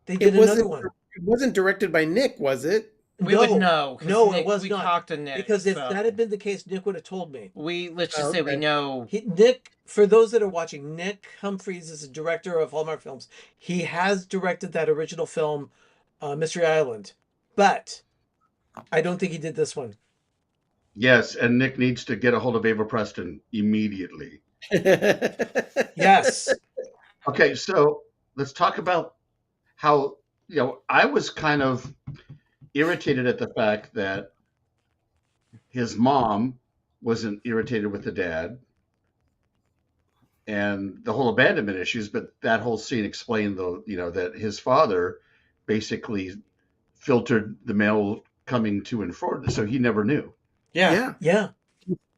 They did another one. It wasn't directed by Nick, was it? We would know. 'Cause No, Nick, it was we not. talked to Nick. Because if so that had been the case, Nick would have told me. let's just say we know. Nick, for those that are watching, Nick Humphreys is a director of Hallmark films. He has directed that original film, Mystery Island, but I don't think he did this one. Yes, and Nick needs to get a hold of Ava Preston immediately. Yes. Okay, so let's talk about how, I was kind of irritated at the fact that his mom wasn't irritated with the dad and the whole abandonment issues, but that whole scene explained that his father basically filtered the mail coming to and from, so he never knew. Yeah. Yeah.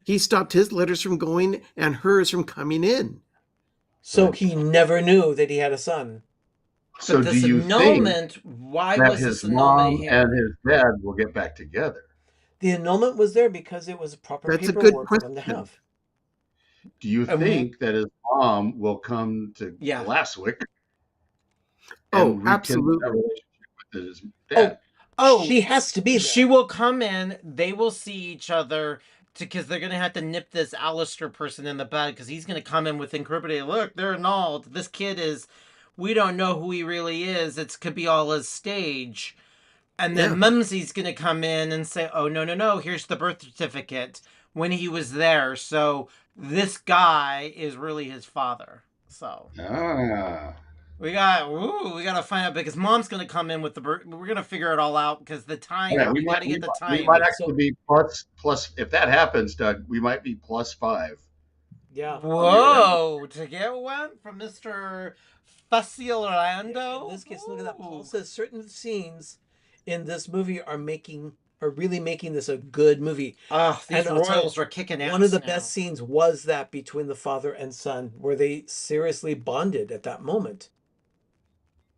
He stopped his letters from going and hers from coming in. So he never knew that he had a son. So But do this you think annulment, why that was his this annulment mom here? and his dad will get back together? The annulment was there because it was proper That's a good paperwork for them to question. have. Do you And think that his mom will come to Yeah. Glasswick Oh, and rekindle absolutely. that relationship with his dad? Oh, She has to be there. she will come in. They will see each other because they're going to have to nip this Alistair person in the bud because he's going to come in with incriminating. Look, they're annulled. This kid is, we don't know who he really is. It could be all his stage. And then Yeah. Mumsy's going to come in and say, oh, no, here's the birth certificate when he was there. So this guy is really his father. So we got to find out because Mom's going to come in with the birth. We're going to figure it all out because the time, Yeah, we got to get the we time. might actually be plus. If that happens, Doug, we might be +5. Yeah. Whoa, to get one from Mr. Fussy Orlando? In this case, look at that. Paul says certain scenes in this movie are really making this a good movie. Oh, these And I'll tell royals you, are kicking ass. one of the now. best scenes was that between the father and son, where they seriously bonded at that moment.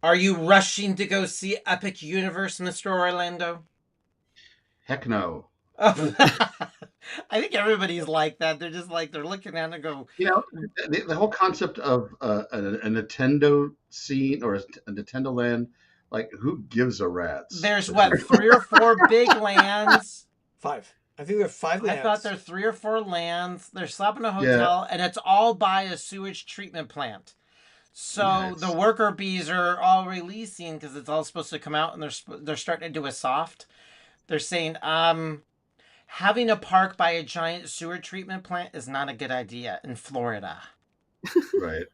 Are you rushing to go see Epic Universe, Mr. Orlando? Heck no. I think everybody's like that. They're just like, they're looking at it and go, The whole concept of a Nintendo scene or a Nintendo land, like who gives a rat's? there's what, 3 or 4 big lands? 5. I think there are 5 lands. I thought there are 3 or 4 lands. They're slapping a hotel, and it's all by a sewage treatment plant. So the worker bees are all releasing because it's all supposed to come out, and they're starting to do a soft. They're saying, having a park by a giant sewer treatment plant is not a good idea in Florida. Right.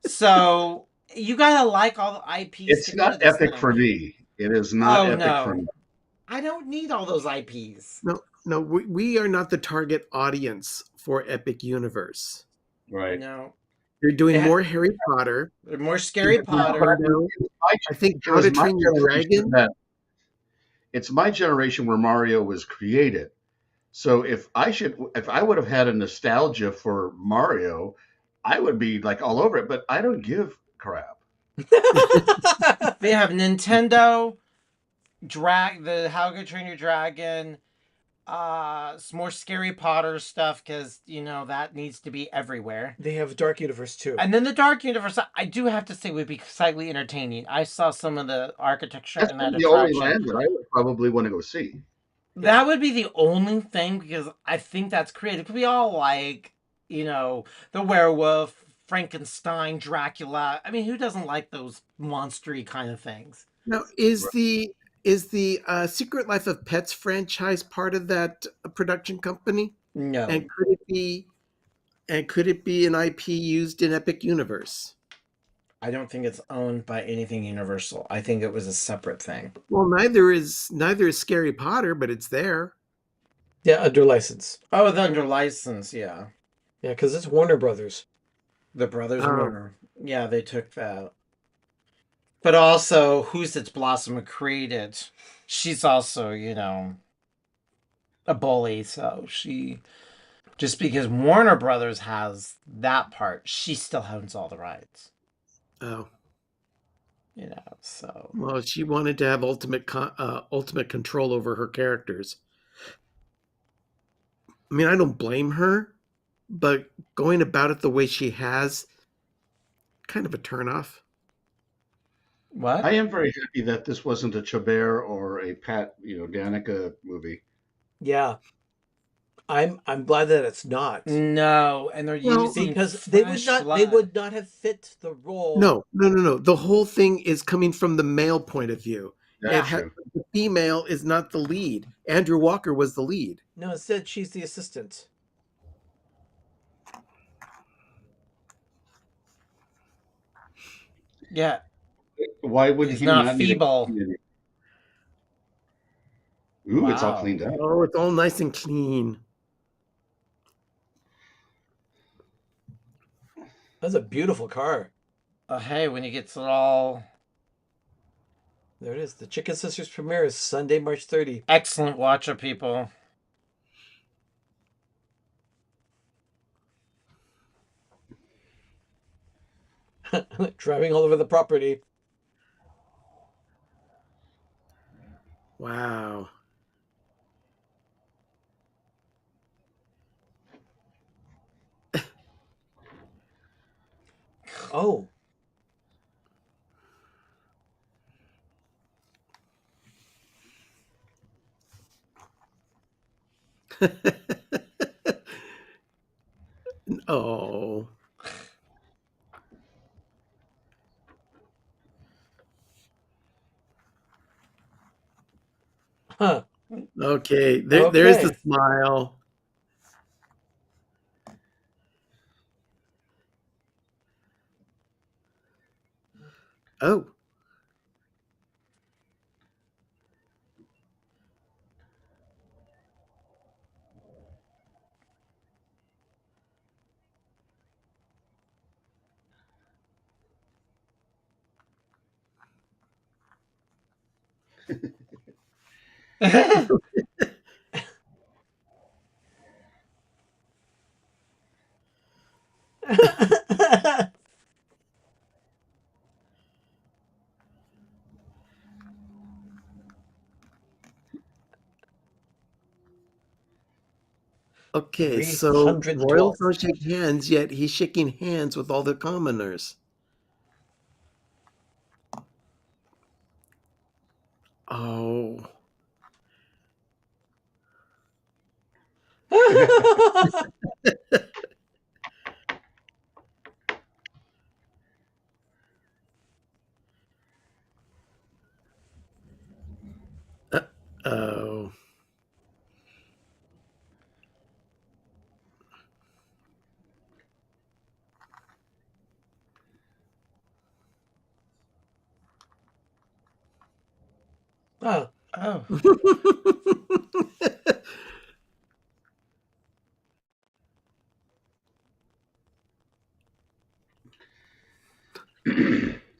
So you gotta like all the IPs. It's not epic for me. It is not epic for me. I don't need all those IPs. No, we are not the target audience for Epic Universe. Right. No. You're doing more Harry Potter. They're more Scary Potter. I think How to Train Your Dragon. It's my generation where Mario was created. So if I would have had a nostalgia for Mario, I would be like all over it, but I don't give crap. They have Nintendo, the How to Train Your Dragon, some more Scary Potter stuff because that needs to be everywhere. They have Dark Universe too. And then the Dark Universe, I do have to say, would be slightly entertaining. I saw some of the architecture in that the only land that I would probably want to go see. That would be the only thing because I think that's creative. It could be all like, the werewolf, Frankenstein, Dracula. I mean, who doesn't like those monstery kind of things? Now, is the Secret Life of Pets franchise part of that production company? No. And could it be an IP used in Epic Universe? I don't think it's owned by anything Universal. I think it was a separate thing. Well, neither is Scary Potter, but it's there. Yeah, under license. Oh, it's under license, yeah. Yeah, because it's Warner Brothers. The Brothers Warner. Yeah, they took that. But also, Who's It's Blossom created. She's also, a bully. So she, just because Warner Brothers has that part, she still owns all the rights. Oh. So. Well, she wanted to have ultimate control over her characters. I mean, I don't blame her, but going about it the way she has, kind of a turnoff. What? I am very happy that this wasn't a Chabert or a Pat, Danica movie. Yeah, I'm glad that it's not. No, and they're Well, using Because fresh they blood. would not have fit the role. no. The whole thing is coming from the male point of view. Yeah. That's true. The female is not the lead. Andrew Walker was the lead. No, instead she's the assistant. Yeah, Why would he's he not not need feeble. Ooh, it's all Wow. cleaned up. Oh, it's all nice and clean. That's a beautiful car. Hey, when he gets it all... There it is. The Chicken Sisters premiere is Sunday, March 30. Excellent watcher, people. Driving all over the property. Wow. Oh. Oh. Huh. Okay. There's the Okay. smile. Oh. Okay, so 312th. royals don't shake hands, yet he's shaking hands with all the commoners. Oh. Oh. Oh. Oh.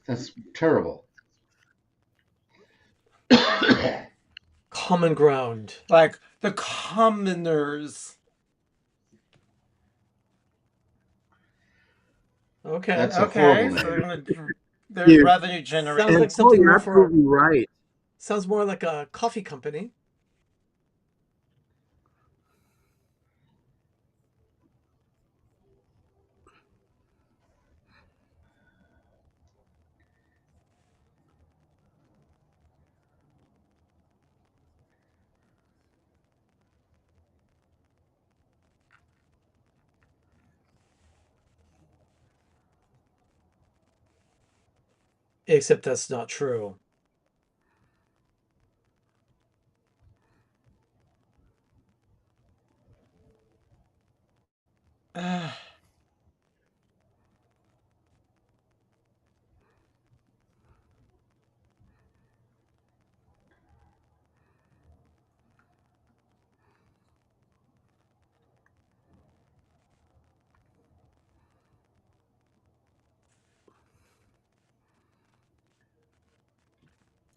That's terrible. Common ground. Like, the commoners. Okay. That's a Okay, horrible so they're name. gonna... There's Dude. revenue generation. Sounds like And Paul, something you're more for... absolutely right. Sounds more like a coffee company. Except that's not true.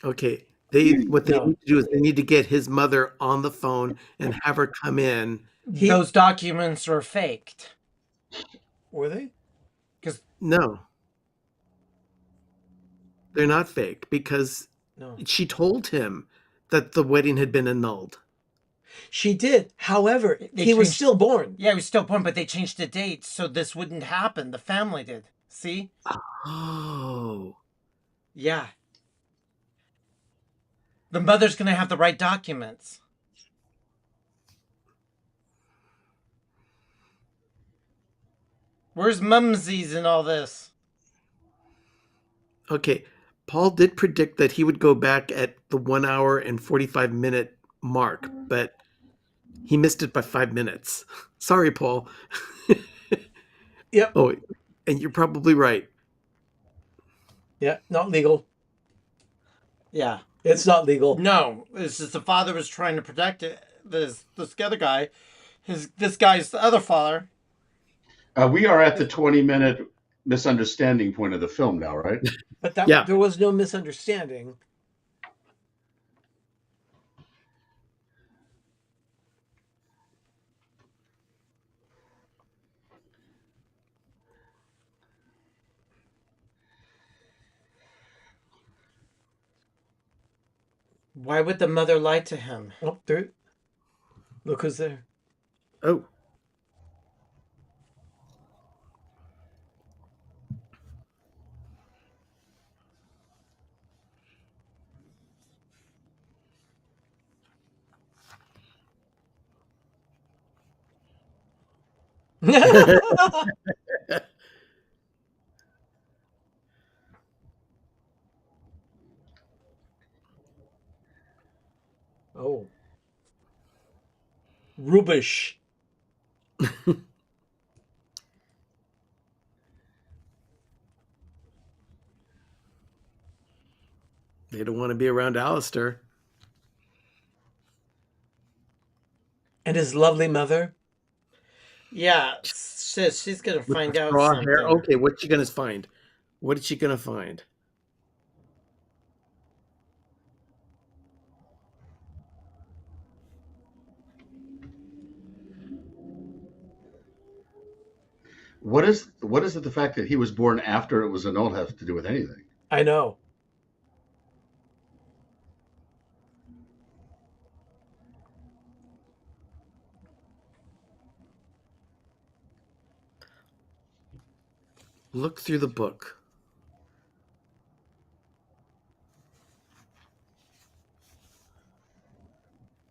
Okay. What they need to do is they need to get his mother on the phone and have her come in. Those documents were faked. Were they? No. They're not fake because No. she told him that the wedding had been annulled. She did. However, They he was changed- still born. Yeah, he was still born, but they changed the date so this wouldn't happen. The family did. See? Oh. Yeah. The mother's going to have the right documents. Where's Mumsies in all this? Okay, Paul did predict that he would go back at the 1 hour and 45-minute mark, but he missed it by 5 minutes. Sorry, Paul. Yep. Oh, and you're probably right. Yeah, not legal. Yeah. It's not legal. No, it's just the father was trying to protect it. This other guy, this guy's the other father. We are at the 20-minute misunderstanding point of the film now, right? But that Yeah. there was no misunderstanding. Why would the mother lie to him? Oh, there. Look who's there. Oh. Oh. Rubish. They don't want to be around Alistair. And his lovely mother. Yeah, she's gonna With find the out straw something. hair. Okay, what's she gonna find? What is she gonna find? What is it the fact that he was born after it was annulled has to do with anything? I know. Look through the book.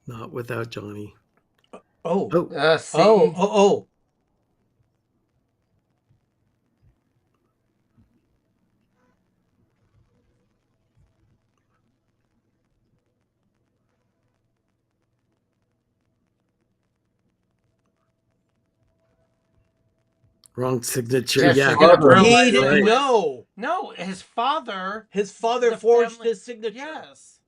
Not without Johnny. Oh. Oh. See? Oh. Wrong signature. Yes, Yeah. you're gonna prove He it. didn't Right. know. No, his father. His father The forged family- his signature. Yes.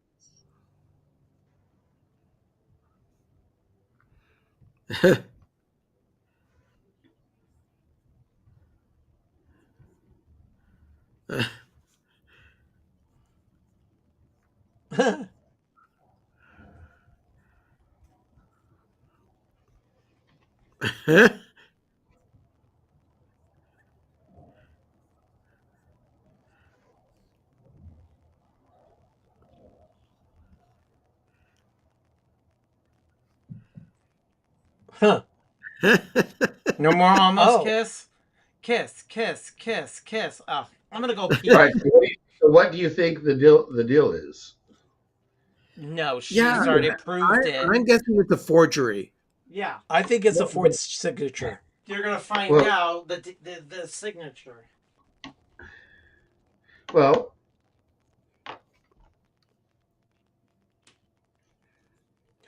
Huh. No more almost Oh. kiss. Kiss. Oh, I'm gonna go pee. All right. So what do you think the deal is? No, she's Yeah, already proved it. I'm guessing it's a forgery. Yeah, I think it's a forged signature. you're gonna find Well- out the signature. Well,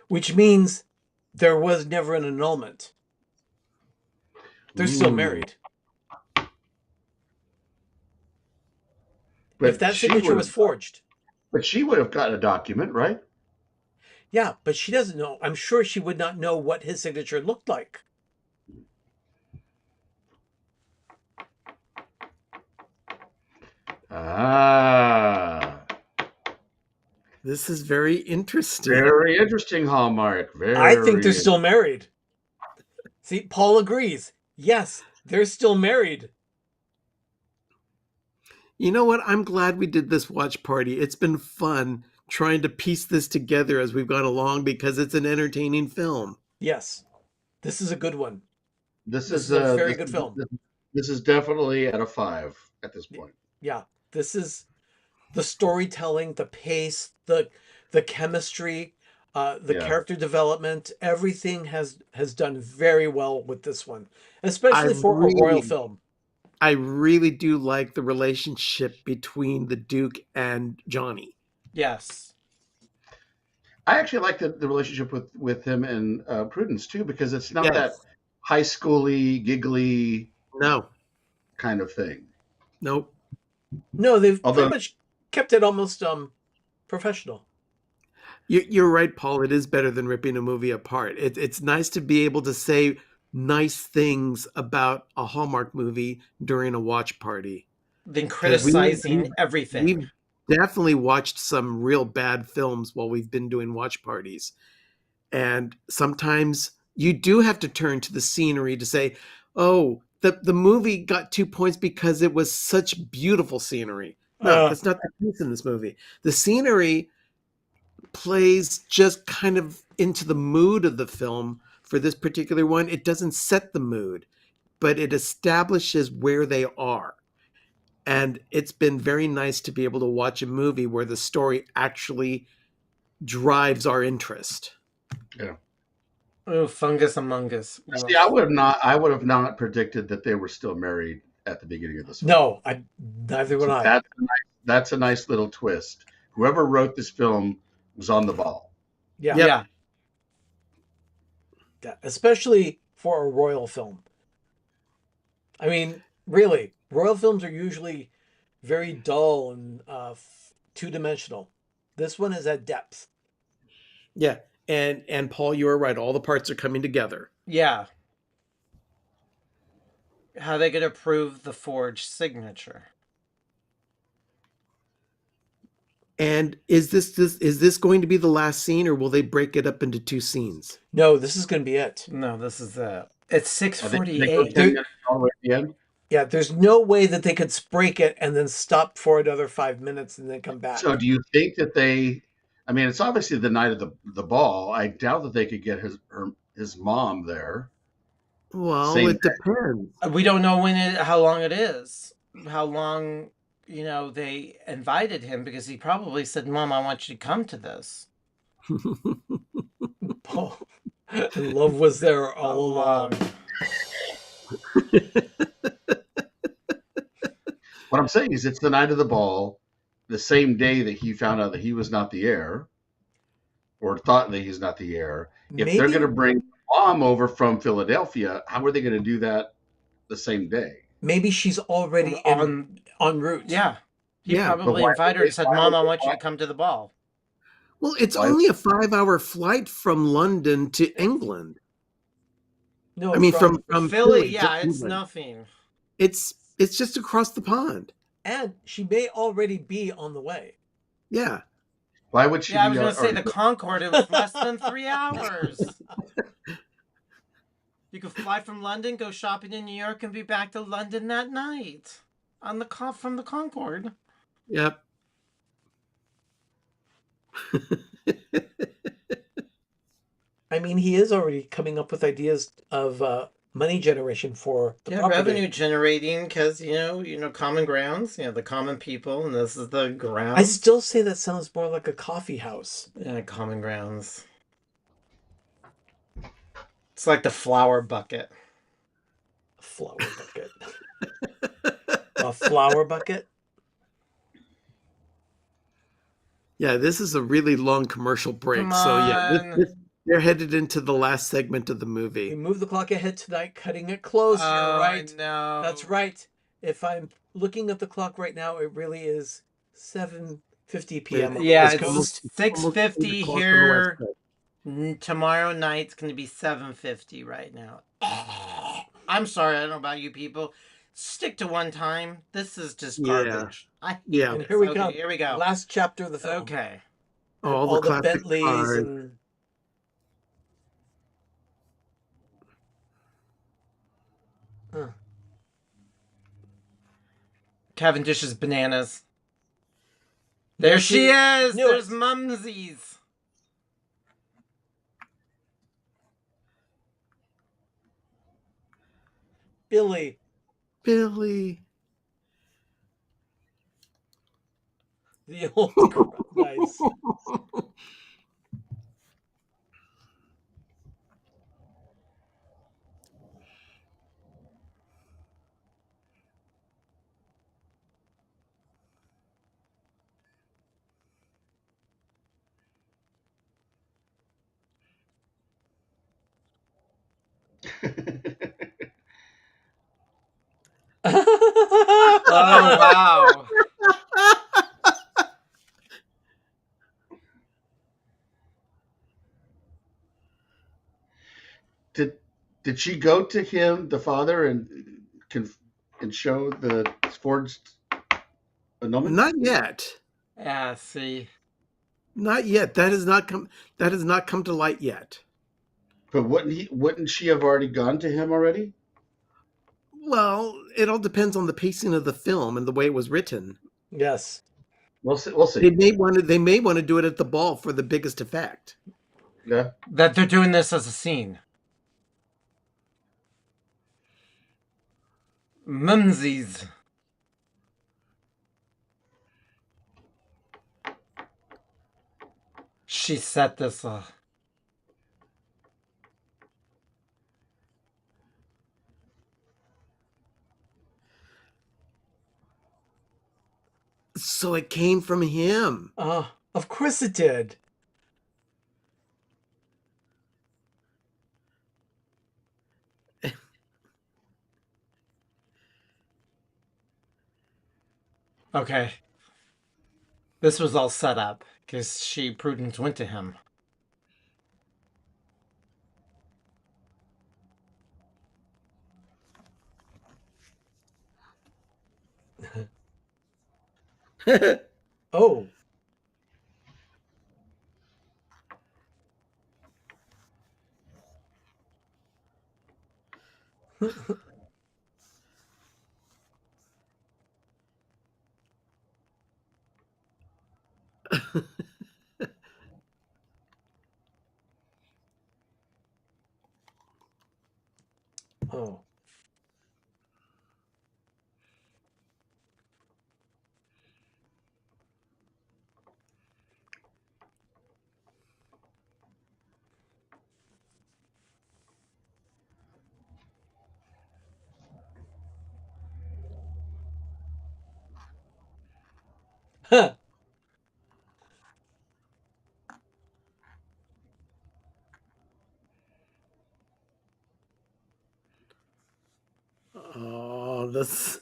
Which means there was never an annulment. They're still married. but If that she signature would've- was forged. But she would have gotten a document, right? Yeah, but she doesn't know. I'm sure she would not know what his signature looked like. Ah, This is very interesting. very interesting, Hallmark. Very. I think they're still married. See, Paul agrees. Yes, they're still married. You know what? I'm glad we did this watch party. It's been fun trying to piece this together as we've gone along because it's an entertaining film. Yes, this is a good one. This This is is a very good film. This is definitely at a 5 at this point. Yeah, this is the storytelling, the pace, the chemistry, the Yeah. character development, everything has done very well with this one, I especially for a royal really, film. I really do like the relationship between the Duke and Johnny. Yes. I actually like the relationship with him and Prudence too, because it's not that Yes. high schooly, giggly No. kind of thing. Nope. No, they've pretty Although, much kept it almost professional. You're right, Paul. It is better than ripping a movie apart. It's nice to be able to say nice things about a Hallmark movie during a watch party. Then Because criticizing everything. we've definitely watched some real bad films while we've been doing watch parties. And sometimes you do have to turn to the scenery to say, oh, the movie got 2 points because it was such beautiful scenery. No, Uh, that's not the case in this movie. The scenery plays just kind of into the mood of the film for this particular one. It doesn't set the mood, but it establishes where they are. And it's been very nice to be able to watch a movie where the story actually drives our interest. yeah. Oh, fungus among us. See, I would have not predicted that they were still married at the beginning of this film. no, neither would So I. that's a nice little twist. Whoever wrote this film was on the ball. Yeah, Yep. Yeah. yeah, especially for a royal film. I mean, really, royal films are usually very dull and two-dimensional. This one is at depth. Yeah. And Paul, you are right. All the parts are coming together. Yeah. How they gonna prove the forged signature? And is this going to be the last scene, or will they break it up into 2 scenes? No, this is going to be it. No, this is it. It's They go 10 6:48. minutes all the way at the end. Yeah, there's no way that they could break it and then stop for another 5 minutes and then come back. So do you think that they? I mean, it's obviously the night of the ball. I doubt that they could get his mom there. Well, Same it depends. We don't know how long it is. How long, they invited him, because he probably said, "Mom, I want you to come to this." Oh, love was there all along. What I'm saying is, it's the night of the ball, the same day that he found out that he was not the heir, or thought that he's not the heir. If they're going to bring mom over from Philadelphia, how are they going to do that the same day? Maybe she's already en route. Yeah. He Yeah, probably why invited her would and said, why "Mom, would I they- want you to come to the ball." Well, it's Why- only a 5-hour flight from London to England. No, I mean, from Philly, to yeah, it's England. nothing. It's just across the pond. and she may already be on the way. Yeah. Why would she? Yeah, I be was going to say already- the Concorde, it was less than 3 hours. You could fly from London, go shopping in New York, and be back to London that night on from the Concorde. Yep. I mean, he is already coming up with ideas of money generation for the property. Revenue generating, because common grounds, the common people, and this is the ground. I still say that sounds more like a coffee house. Yeah, common grounds. It's like the flower bucket. Flower bucket. A flower bucket? Yeah, this is a really long commercial break. Come So yeah, on. they're headed into the last segment of the We movie. move the clock ahead tonight, cutting it close. You're right. No. That's right. If I'm looking at the clock right now, it really is 7:50 p.m. on the Yeah, West it's Coast. 6:50 Almost here. the Tomorrow night's going to be 7:50 right now. I'm sorry, I don't know about you people. Stick to one time. This is just garbage. Yeah. And here we Okay, come. here we go. Last chapter of the film. Okay. And All the classic Bentleys cars. and Cavendish's bananas. There she is. Knew There's it. Mumsies. Billy. Billy. The old nice. Oh wow! Did she go to him, the father, and show the forged annulment? Not yet. Yeah. See. Not yet. That has not come. That has not come to light yet. But wouldn't she have already gone to him already? Well, it all depends on the pacing of the film and the way it was written. Yes. We'll see. We'll They see. may want to. They may want to do it at the ball for the biggest effect. Yeah. That they're doing this as a scene. Mumsies. She set this up. So it came from him. Of course it did. Okay. This was all set up because Prudence went to him. Oh. Oh. Huh. Oh, this.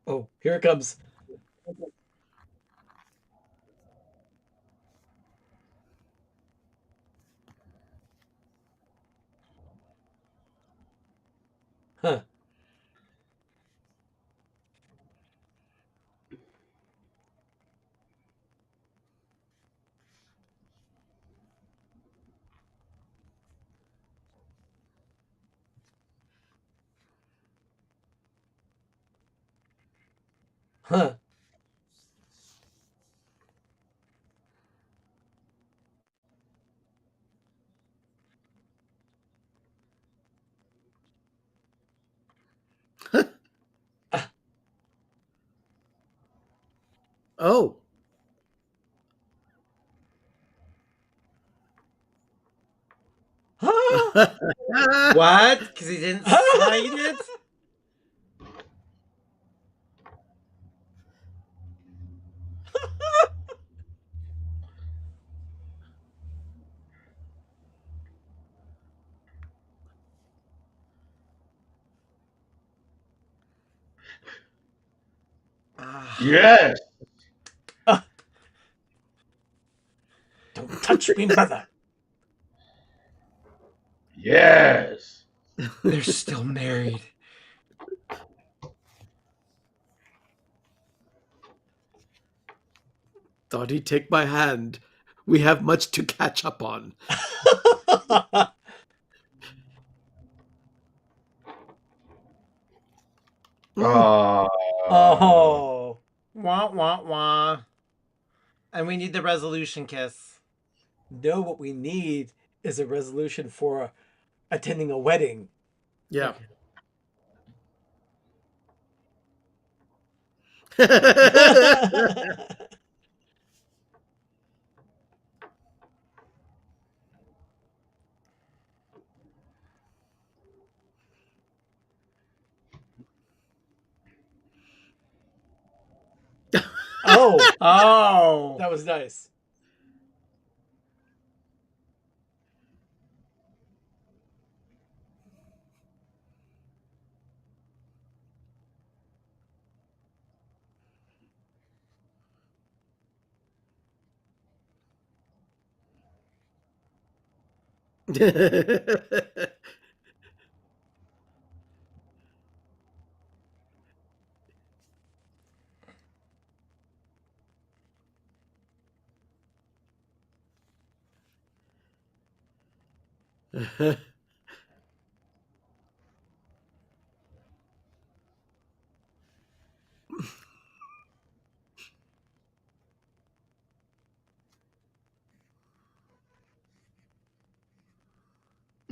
Oh, here it comes. Huh. Huh. Ah. Oh. What? Because he didn't sign it? Ah. Yes. Don't touch me, mother. Yes. They're still married. Thought he'd take my hand. We have much to catch up on. Oh. Wah, wah, wah. And we need the resolution kiss. No, what we need is a resolution for attending a wedding. Yeah. Oh, Oh. that was nice.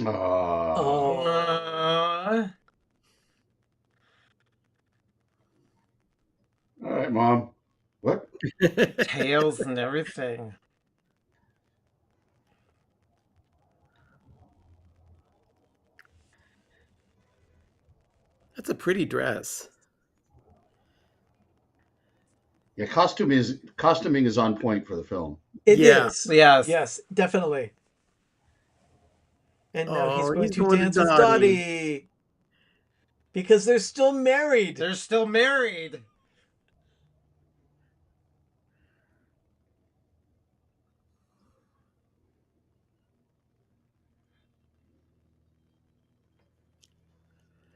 Oh. All right, Mom. What? Tails and everything. That's a pretty dress. Yeah, costuming is on point for the film. It Yeah. is. Yes. Yes, definitely. And now he's Oh, going he's to going to dance with Dottie. Dottie. Because they're still married. They're still married.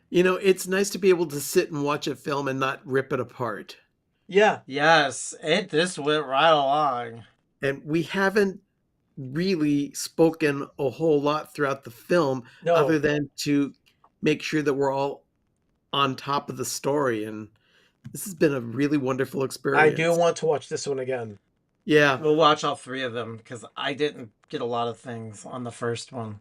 You know, it's nice to be able to sit and watch a film and not rip it apart. Yeah. Yes. It just went right along. And we haven't really spoken a whole lot throughout the film No. other than to make sure that we're all on top of the story. And this has been a really wonderful experience. I do want to watch this one again. Yeah. We'll watch all three of them because I didn't get a lot of things on the first one.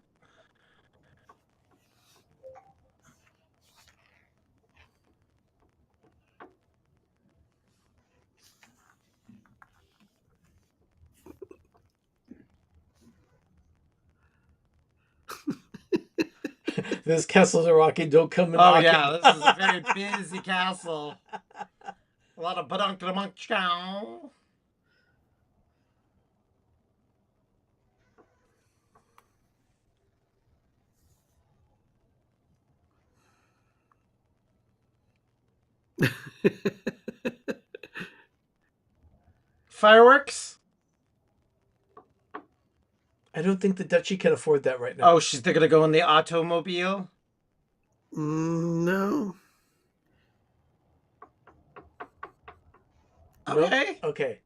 This castle's a rocky, don't come and Oh knock yeah, it. this is a very busy castle. A lot of badunk-da-munk-chow. Fireworks? I don't think the duchy can afford that right now. Oh, they're gonna go in the automobile? No. Okay. Nope. Okay.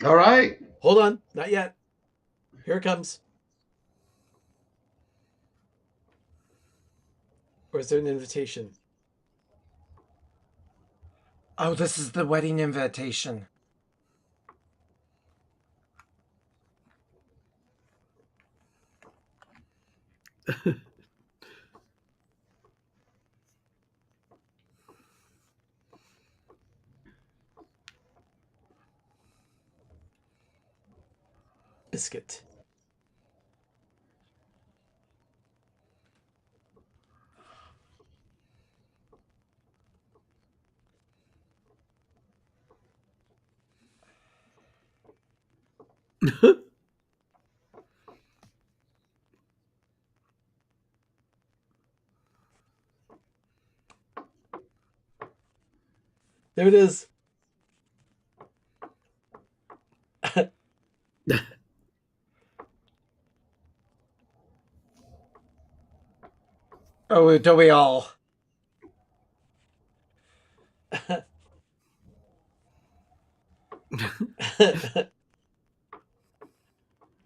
All right. Hold on. Not yet. Here it comes. Or is there an invitation? Oh, this is the wedding invitation. Biscuit. There it is. Oh, do we all?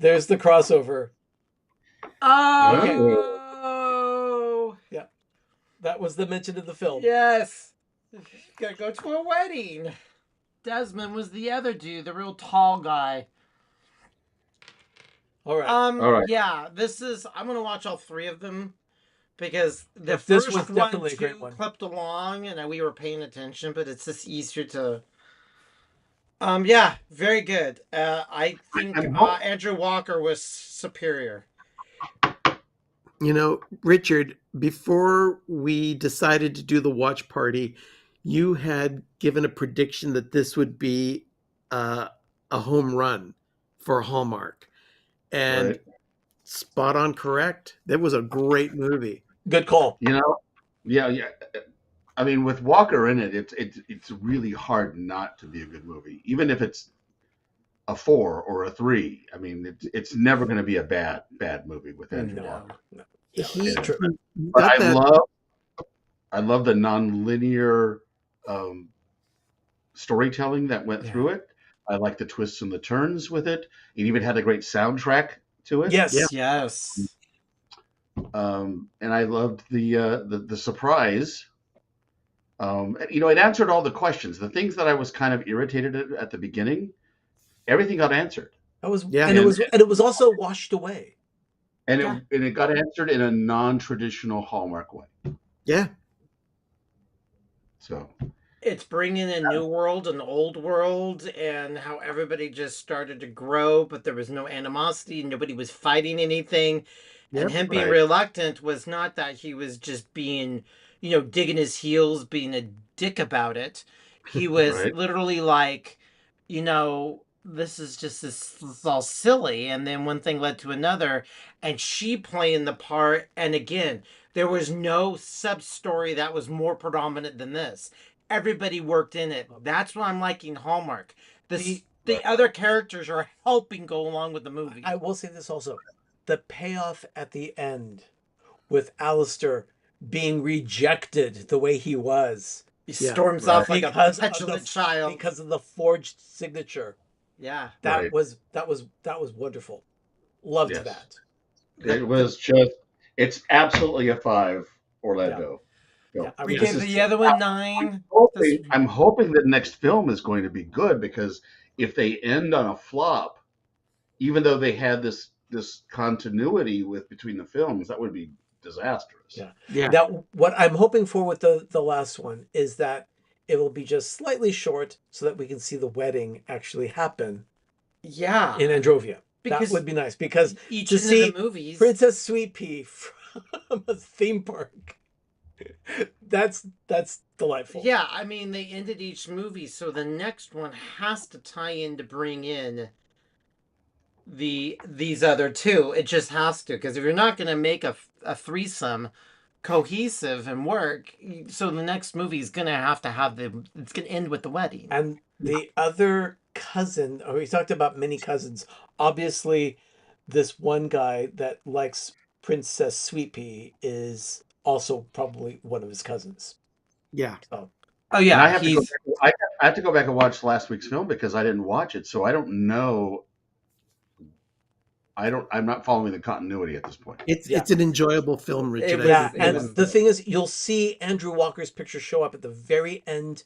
There's the crossover. Oh, Yeah, that was the mention of the film. yes. Gotta go to a wedding. Desmond was the other dude, the real tall guy. All right. All right. Yeah, I'm gonna watch all three of them because the But this first was one definitely a great too one. clipped along and we were paying attention, but it's just easier to. Yeah, very good. I think Andrew Walker was superior. You know, Richard, before we decided to do the watch party, you had given a prediction that this would be a home run for Hallmark. And Right. spot on correct. That was a great movie. Good call. You know, yeah. I mean, with Walker in it, it's really hard not to be a good movie, even if it's a 4 or a 3. I mean, it's never going to be a bad movie with Andrew Walker. No. He it's true. But got that. I love the nonlinear storytelling that went through it. I like the twists and the turns with it. It even had a great soundtrack to it. Yes. Yes. And I loved the surprise. You know, it answered all the questions. The things that I was kind of irritated at the beginning, everything got answered. That was Yeah. and it was also washed away. And it got answered in a non-traditional Hallmark way. Yeah. So it's bringing a new world, an old world, and how everybody just started to grow, but there was no animosity, nobody was fighting anything. And him being reluctant was not that he was just being, digging his heels, being a dick about it. He was literally like, this is all silly. And then one thing led to another, and she playing the part. And again, there was no sub story that was more predominant than this. Everybody worked in it. That's what I'm liking Hallmark. The other characters are helping go along with the movie. I will say this also. The payoff at the end with Alistair being rejected the way he was. He storms off like a petulant child. Because of the forged signature. Yeah. That was wonderful. Loved that. It was it's absolutely a 5, Orlando. Yeah, we gave the other one 9. I'm hoping the next film is going to be good, because if they end on a flop, even though they had this continuity between the films, that would be disastrous. Yeah. Now, what I'm hoping for with the last one is that it will be just slightly short, so that we can see the wedding actually happen. Yeah. In Androvia. That would be nice, because each to see the movies, Princess Sweet Pea from a theme park. That's delightful. Yeah, I mean, they ended each movie, so the next one has to tie in to bring in these other two. It just has to, because if you're not going to make a threesome cohesive and work, so the next movie is going to have it's going to end with the wedding. And the other cousin, we talked about many cousins. Obviously, this one guy that likes Princess Sweet Pea is also probably one of his cousins. Yeah. So. Oh yeah. I have to go back and watch last week's film, because I didn't watch it, so I don't know. I'm not following the continuity at this point. It's an enjoyable film, Richard. And the thing is, you'll see Andrew Walker's picture show up at the very end,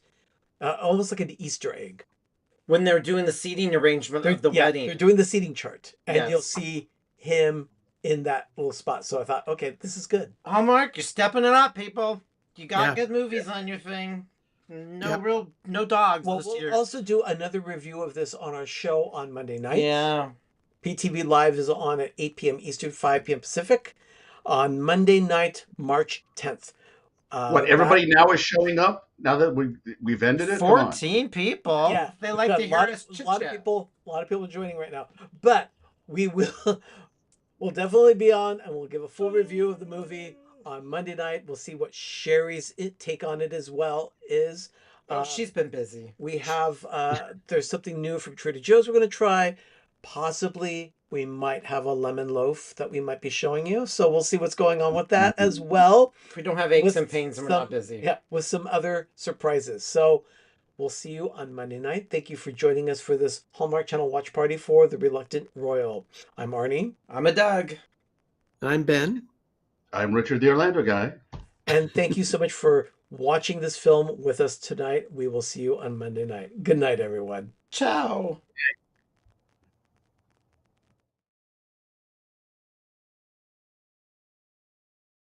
almost like an Easter egg. When they're doing the seating arrangement of the wedding. They're doing the seating chart, and you'll see him in that little spot. So I thought, okay, this is good. Hallmark, you're stepping it up, people. You got good movies on your thing. No dogs this year. We'll also do another review of this on our show on Monday night. Yeah. PTV Live is on at 8 p.m. Eastern, 5 p.m. Pacific on Monday night, March 10th. Everybody now is showing up now that we've ended it? 14 people. Yeah. They like to hear us chit-chat. A lot of people joining right now. But we'll definitely be on, and we'll give a full review of the movie on Monday night. We'll see what Sherry's take on it as well is. She's been busy. We have, there's something new from Trader Joe's we're going to try. Possibly we might have a lemon loaf that we might be showing you. So we'll see what's going on with that as well. If we don't have aches and pains and we're not busy. Yeah, with some other surprises. So We'll see you on Monday night. Thank you for joining us for this Hallmark Channel watch party for The Reluctant Royal. I'm Arnie. I'm a Doug. I'm Ben. I'm Richard the Orlando guy. And thank you so much for watching this film with us tonight. We will see you on Monday night. Good night, everyone. Ciao.